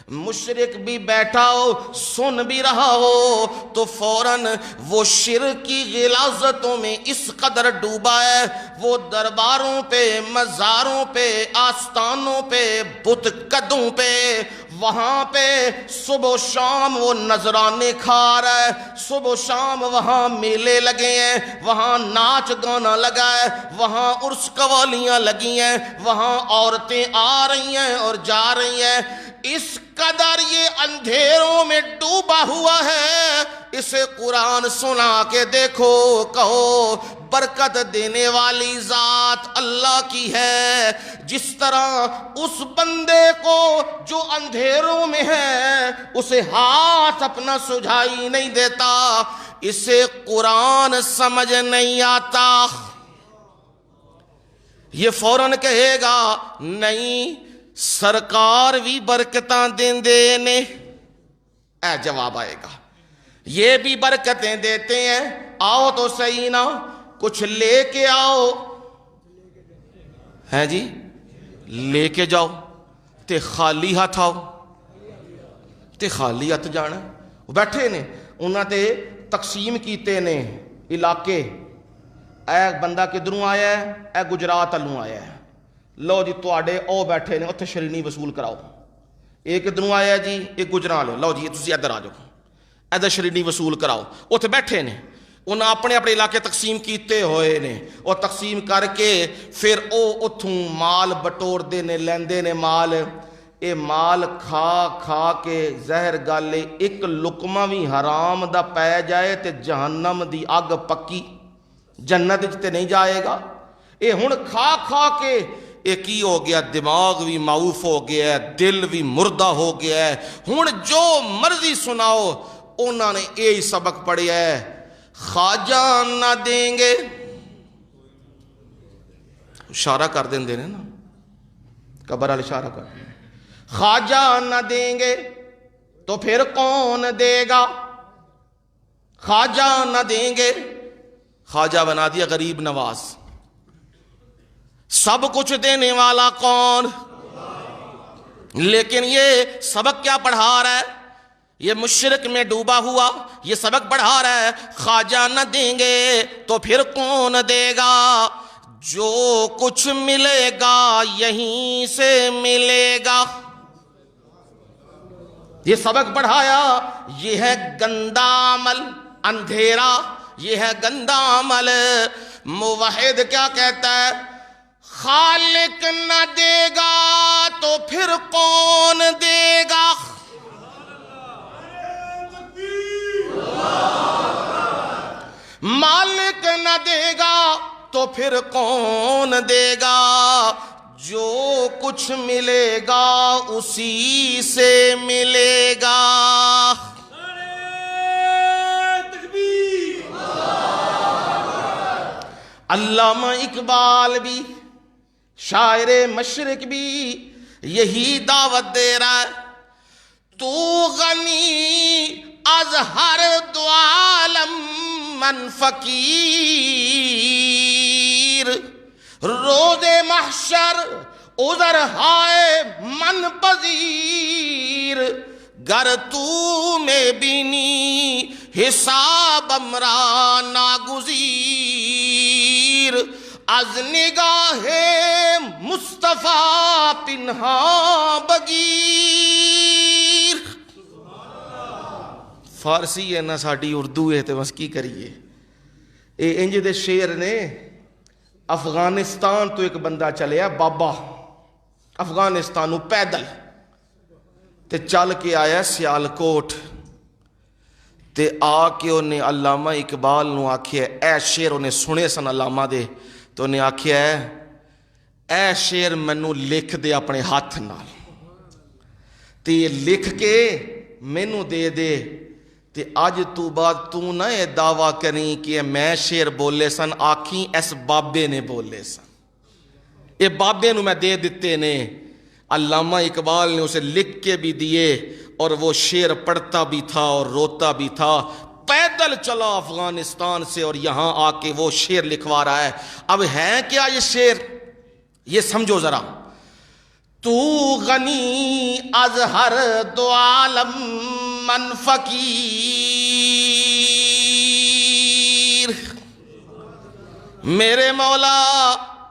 مشرک بھی بیٹھا ہو سن بھی رہا ہو تو فوراً وہ شرک کی غلاظتوں میں اس قدر ڈوبا ہے، وہ درباروں پہ، مزاروں پہ، آستانوں پہ، بت قدوں پہ، وہاں پہ صبح و شام وہ نذرانے کھا رہا ہے، صبح و شام وہاں میلے لگے ہیں، وہاں ناچ گانا لگا ہے، وہاں عرس قوالیاں لگی ہیں، وہاں عورتیں آ رہی ہیں اور جا رہی ہیں۔ اس قدر یہ اندھیروں میں ڈوبا ہوا ہے، اسے قرآن سنا کے دیکھو، کہو برکت دینے والی ذات اللہ کی ہے۔ جس طرح اس بندے کو جو اندھیروں میں ہے اسے ہاتھ اپنا سجھائی نہیں دیتا، اسے قرآن سمجھ نہیں آتا، یہ فوراً کہے گا نہیں سرکار بھی برکتاں دین دے نے، اے جواب آئے گا یہ بھی برکتیں دیتے ہیں، آؤ تو صحیح نا کچھ لے کے آؤ، ہے جی لے کے جاؤ تے خالی ہاتھ آؤ، تے خالی ہاتھ جانا۔ وہ بیٹھے نے انہاں تے تقسیم کیتے نے علاقے، اے بندہ کدھروں آیا ہے، اے گجرات والوں آیا ہے، لو جی تواڈے او بیٹھے نے اتھے شرینی وصول کراؤ، ایک کدھروں آیا جی ایک گجران لو جی تسی ادھر آ جاؤ، ادھر شرینی وصول کراؤ، اتھے بیٹھے نے انہاں اپنے اپنے علاقے تقسیم کیتے ہوئے نے، اور تقسیم کر کے پھر او اتھوں مال بٹور دے نے، لیندے نے مال، اے مال کھا کھا کے زہر گالے ایک لقمہ بھی حرام دا پے جائے تے جہنم دی اگ پکی، جنت تے نہیں جائے گا۔ اے ہن کھا کھا کے ایک ہی ہو گیا، دماغ بھی معوف ہو گیا ہے، دل بھی مردہ ہو گیا ہے، ہن جو مرضی سناؤ انہوں نے یہی سبق پڑھیا ہے، خواجہ نہ دیں گے، اشارہ کر دیں دے نا قبر والے اشارہ کر دیں، خواجہ نہ دیں گے تو پھر کون دے گا، خواجہ نہ دیں گے، خواجہ بنا دیا غریب نواز، سب کچھ دینے والا کون؟ لیکن یہ سبق کیا پڑھا رہا ہے؟ یہ مشرک میں ڈوبا ہوا یہ سبق پڑھا رہا ہے، خواجہ نہ دیں گے تو پھر کون دے گا، جو کچھ ملے گا یہیں سے ملے گا۔ یہ سبق پڑھایا، یہ ہے گندا عمل، اندھیرا یہ ہے گندا عمل۔ موحد کیا کہتا ہے؟ خالق نہ دے گا تو پھر کون دے گا، مالک نہ دے گا تو پھر کون دے گا، جو کچھ ملے گا اسی سے ملے گا۔ علامہ اقبال بھی شاعر مشرق بھی یہی دعوت دے رہا ہے، تو غنی از ہر دو عالم من فقیر، روز محشر عذر ہائے من پذیر، گر تو میں بینی حساب امرا ناگزیر، از نگاہ مصطفیٰ پنہا بگیر۔ فارسی ہے نہ ساڈی اردو ہے تو بس کی کریے۔ اے انج دے شعر نے۔ افغانستان تو ایک بندہ چلیا بابا، افغانستانوں پیدل تے چل کے آیا سیالکوٹ، تے آ کے انہیں علامہ اقبال نو آکھیا اے شعر انہیں سنے سن علامہ دے، تو انہیں آکھیا ہے اے شعر مینوں لکھ دے اپنے ہاتھ نال، تے لکھ کے مینوں دے دے، تے آج تو بعد تو نہ یہ دعویٰ کریں کہ میں شعر بولے سن، آکھیں اس بابے نے بولے سن، یہ بابے نو میں دے دیتے نے۔ علامہ اقبال نے اسے لکھ کے بھی دیے اور وہ شعر پڑھتا بھی تھا اور روتا بھی تھا، پیدل چلا افغانستان سے اور یہاں آ کے وہ شعر لکھوا رہا ہے۔ اب ہے کیا یہ شعر؟ یہ سمجھو ذرا، تو غنی از ہر دو عالم من فقیر. میرے مولا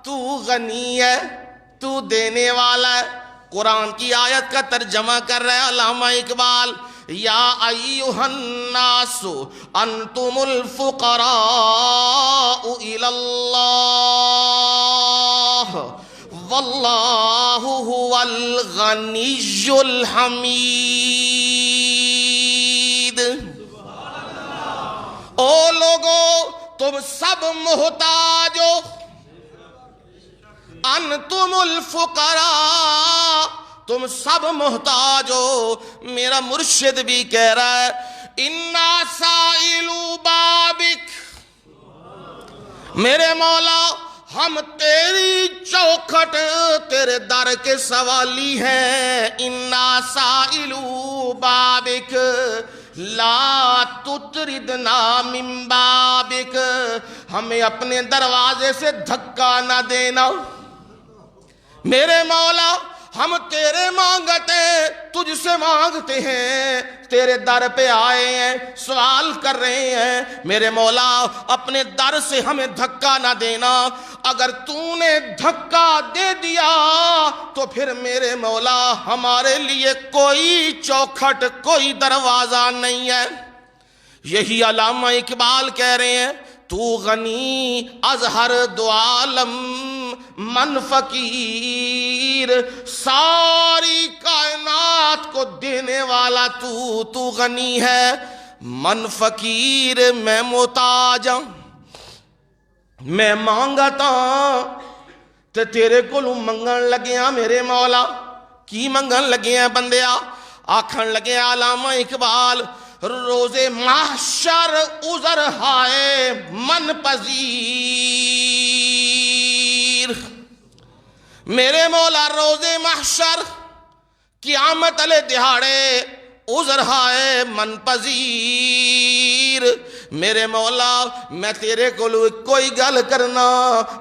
تو غنی ہے، تو دینے والا ہے. قرآن کی آیت کا ترجمہ کر رہا ہے علامہ اقبال. یا ایھا الناس انتم الفقراء الی اللہ واللہ هو الغنی الحمید. او لوگو تم سب محتاج ہو. انتم الفقراء، تم سب محتاج ہو. میرا مرشد بھی کہہ رہا ہے انا سائلو بابک. میرے مولا ہم تیری چوکھٹ تیرے در کے سوالی ہیں. انا سائلو بابک لا تطردنا من بابک. ہمیں اپنے دروازے سے دھکا نہ دینا. میرے مولا ہم تیرے مانگتے تجھ سے مانگتے ہیں، تیرے در پہ آئے ہیں، سوال کر رہے ہیں. میرے مولا اپنے در سے ہمیں دھکا نہ دینا. اگر تو نے دھکا دے دیا تو پھر میرے مولا ہمارے لیے کوئی چوکھٹ کوئی دروازہ نہیں ہے. یہی علامہ اقبال کہہ رہے ہیں تو غنی از ہر دو عالم من فقیر. ساری کائنات کو دینے والا تو غنی ہے. من فقیر میں محتاج ہوں. میں مانگتا تے تیرے کولوں منگن لگیاں. میرے مولا کی منگن لگیاں بندیا؟ آکھن لگے علامہ اقبال روز محشر عذر ہائے من پذیر. میرے مولا روز محشر قیامت علیہ دہاڑے عذر ہائے من پذیر. میرے مولا میں تیرے کو کوئی گل کرنا،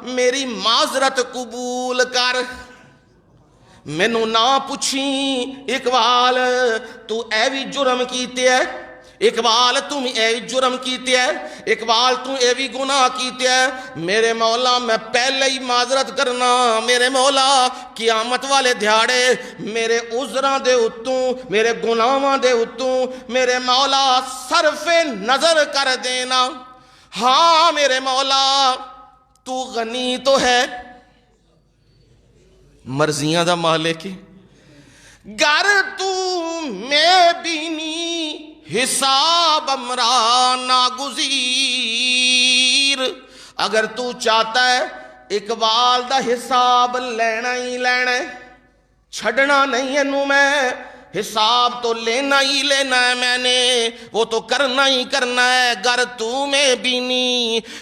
میری معذرت قبول کر. مینوں نہ پوچھی اقبال تو اے بھی جرم کیتے ہے، اقبال تم اے جرم کیتے ہے، اقبال تم اے بھی گناہ کیتے ہے. میرے مولا میں پہلے ہی معذرت کرنا. میرے مولا قیامت والے دھیاڑے میرے عذراں دے اتوں میرے گناہاں دے اتوں میرے مولا صرف نظر کر دینا. ہاں میرے مولا تو غنی تو ہے، مرضیاں دا مالک. گر تو میں بینی حساب امرا ناگزیر. اگر تو چاہتا ہے اقبال دا حساب لینا ہی لینا ہے، چھڑنا نہیں ہے نو میں. حساب تو لینا ہی لینا ہے میں نے، وہ تو کرنا ہی کرنا ہے. گر تو میں بینی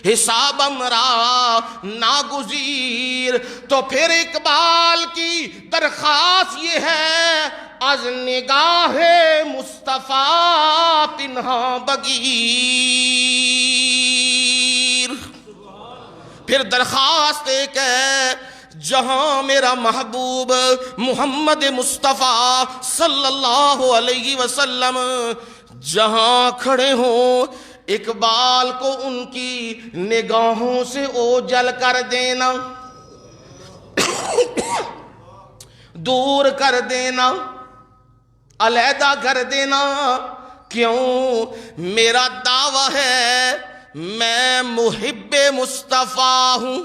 حساب امرا ناگزیر. تو پھر اقبال کی درخواست یہ ہے از نگاہ مصطفیٰ پنہا بگیر. پھر درخواست ایک ہے جہاں میرا محبوب محمد مصطفیٰ صلی اللہ علیہ وسلم جہاں کھڑے ہوں اقبال کو ان کی نگاہوں سے اوجھل کر دینا، دور کر دینا، علیحدہ کر دینا. کیوں؟ میرا دعویٰ ہے میں محب مصطفیٰ ہوں.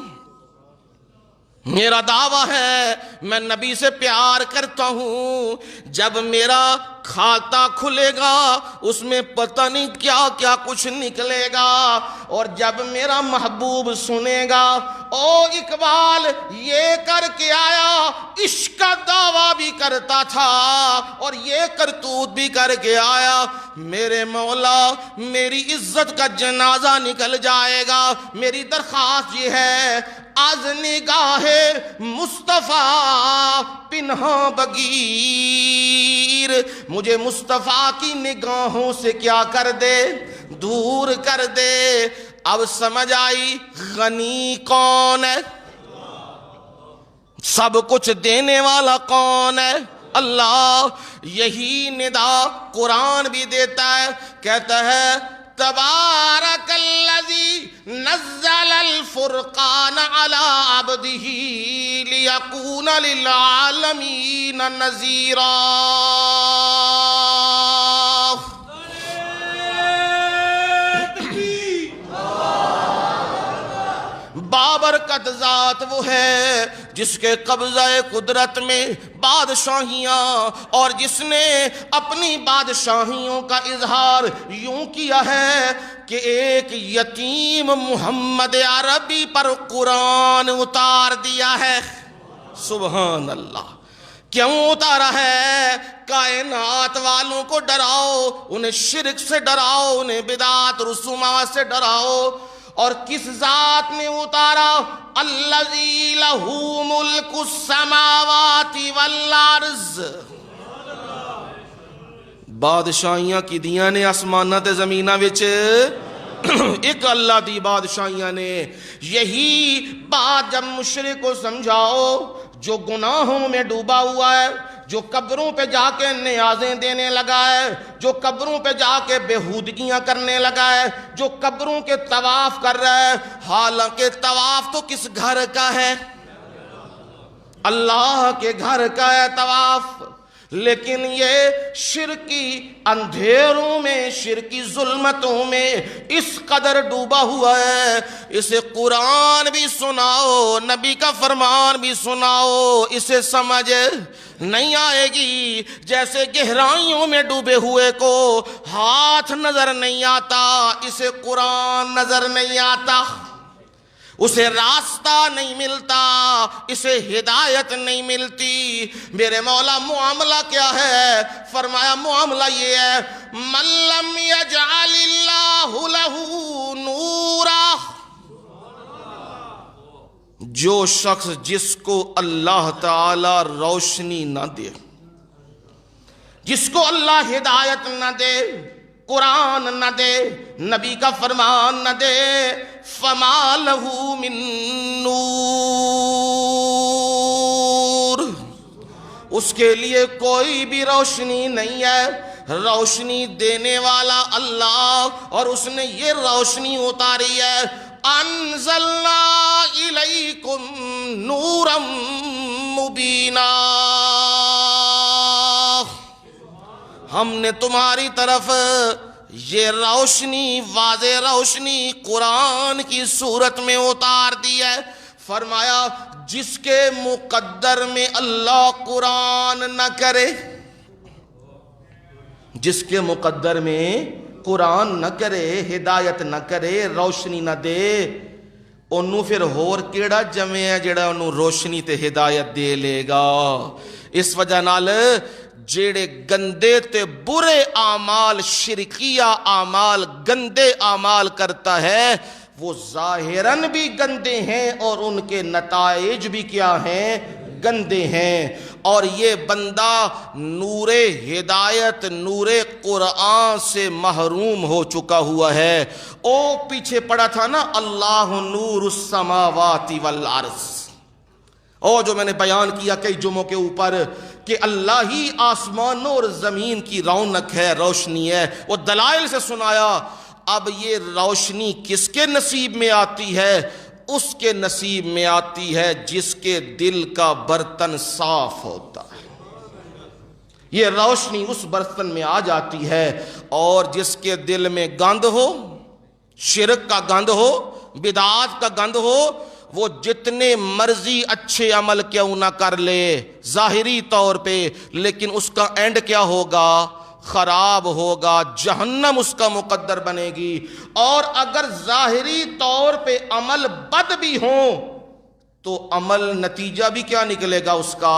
میرا دعویٰ ہے میں نبی سے پیار کرتا ہوں. جب میرا کھاتا کھلے گا اس میں پتہ نہیں کیا کیا کچھ نکلے گا. اور جب میرا محبوب سنے گا او اقبال یہ کر کے آیا، عشق کا دعویٰ بھی کرتا تھا اور یہ کرتوت بھی کر کے آیا، میرے مولا میری عزت کا جنازہ نکل جائے گا. میری درخواست یہ ہے از نگاہ مصطفیٰ پنہا بگیر. مجھے مصطفیٰ کی نگاہوں سے کیا کر دے؟ دور کر دے. اب سمجھ آئی غنی کون ہے؟ سب کچھ دینے والا کون ہے؟ اللہ. یہی ندا قرآن بھی دیتا ہے، کہتا ہے تبارک الذی نزل الفرقان علی عبدہ لیکون للعالمین نذیرا. بابرکت ذات وہ ہے جس کے قبضہ قدرت میں بادشاہیاں، اور جس نے اپنی بادشاہیوں کا اظہار یوں کیا ہے کہ ایک یتیم محمد عربی پر قرآن اتار دیا ہے. سبحان اللہ. کیوں اتارا ہے؟ کائنات والوں کو ڈراؤ، انہیں شرک سے ڈراؤ، انہیں بدعات رسومات سے ڈراؤ. اور کس ذات نے اتارا؟ الذی لہ ملک السماوات والارض. بادشاہیاں کی دیاں نے آسمانہ تے زمینہ وچ، ایک اللہ دی بادشاہیاں نے. یہی بات جب مشرک کو سمجھاؤ جو گناہوں میں ڈوبا ہوا ہے، جو قبروں پہ جا کے نیازیں دینے لگا ہے، جو قبروں پہ جا کے بےہودگیاں کرنے لگا ہے، جو قبروں کے طواف کر رہا ہے، حالانکہ طواف تو کس گھر کا ہے؟ اللہ کے گھر کا ہے طواف. لیکن یہ شرکی اندھیروں میں، شرکی ظلمتوں میں اس قدر ڈوبا ہوا ہے. اسے قرآن بھی سناؤ، نبی کا فرمان بھی سناؤ، اسے سمجھ نہیں آئے گی. جیسے گہرائیوں میں ڈوبے ہوئے کو ہاتھ نظر نہیں آتا، اسے قرآن نظر نہیں آتا. اسے راستہ نہیں ملتا، اسے ہدایت نہیں ملتی. میرے مولا معاملہ کیا ہے؟ فرمایا معاملہ یہ ہے من لم یجعل اللہ لہ نورا. جو شخص جس کو اللہ تعالی روشنی نہ دے، جس کو اللہ ہدایت نہ دے، قرآن نہ دے، نبی کا فرمان نہ دے، فما لہ من نور، اس کے لیے کوئی بھی روشنی نہیں ہے. روشنی دینے والا اللہ، اور اس نے یہ روشنی اتاری ہے. انزلنا الیکم نورا مبینا، ہم نے تمہاری طرف یہ روشنی، واضح روشنی قرآن کی صورت میں اتار دی ہے. فرمایا جس کے مقدر میں اللہ قرآن نہ کرے، جس کے مقدر میں قرآن نہ کرے، ہدایت نہ کرے، روشنی نہ دے، انہوں پھر ہور کیڑا جمع ہے جڑا انہوں روشنی تے ہدایت دے لے گا. اس وجہ نال جیڑے گندے تے برے اعمال، شرکیہ اعمال، گندے اعمال کرتا ہے، وہ ظاہراً بھی گندے ہیں اور ان کے نتائج بھی کیا ہیں؟ گندے ہیں. اور یہ بندہ نور ہدایت، نور قرآن سے محروم ہو چکا ہوا ہے. او پیچھے پڑا تھا نا اللہ نور السماوات والارض، او جو میں نے بیان کیا کئی جمعوں کے اوپر کہ اللہ ہی آسمانوں اور زمین کی رونق ہے، روشنی ہے. وہ دلائل سے سنایا. اب یہ روشنی کس کے نصیب میں آتی ہے؟ اس کے نصیب میں آتی ہے جس کے دل کا برتن صاف ہوتا ہے. یہ روشنی اس برتن میں آ جاتی ہے. اور جس کے دل میں گند ہو، شرک کا گند ہو، بدعات کا گند ہو، وہ جتنے مرضی اچھے عمل کیوں نہ کر لے ظاہری طور پہ، لیکن اس کا اینڈ کیا ہوگا؟ خراب ہوگا، جہنم اس کا مقدر بنے گی. اور اگر ظاہری طور پہ عمل بد بھی ہوں تو عمل نتیجہ بھی کیا نکلے گا؟ اس کا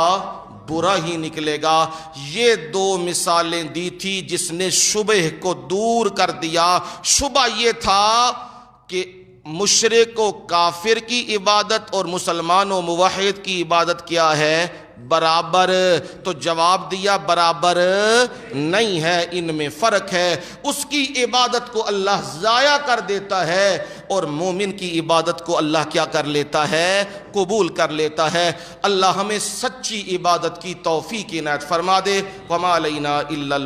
برا ہی نکلے گا. یہ دو مثالیں دی تھی جس نے شبہ کو دور کر دیا. شبہ یہ تھا کہ مشرک و کافر کی عبادت اور مسلمان و موحد کی عبادت کیا ہے؟ برابر. تو جواب دیا برابر نہیں ہے، ان میں فرق ہے. اس کی عبادت کو اللہ ضائع کر دیتا ہے اور مومن کی عبادت کو اللہ کیا کر لیتا ہے؟ قبول کر لیتا ہے۔ اللہ ہمیں سچی عبادت کی توفیق عنایت فرما دے۔ وما علینا الا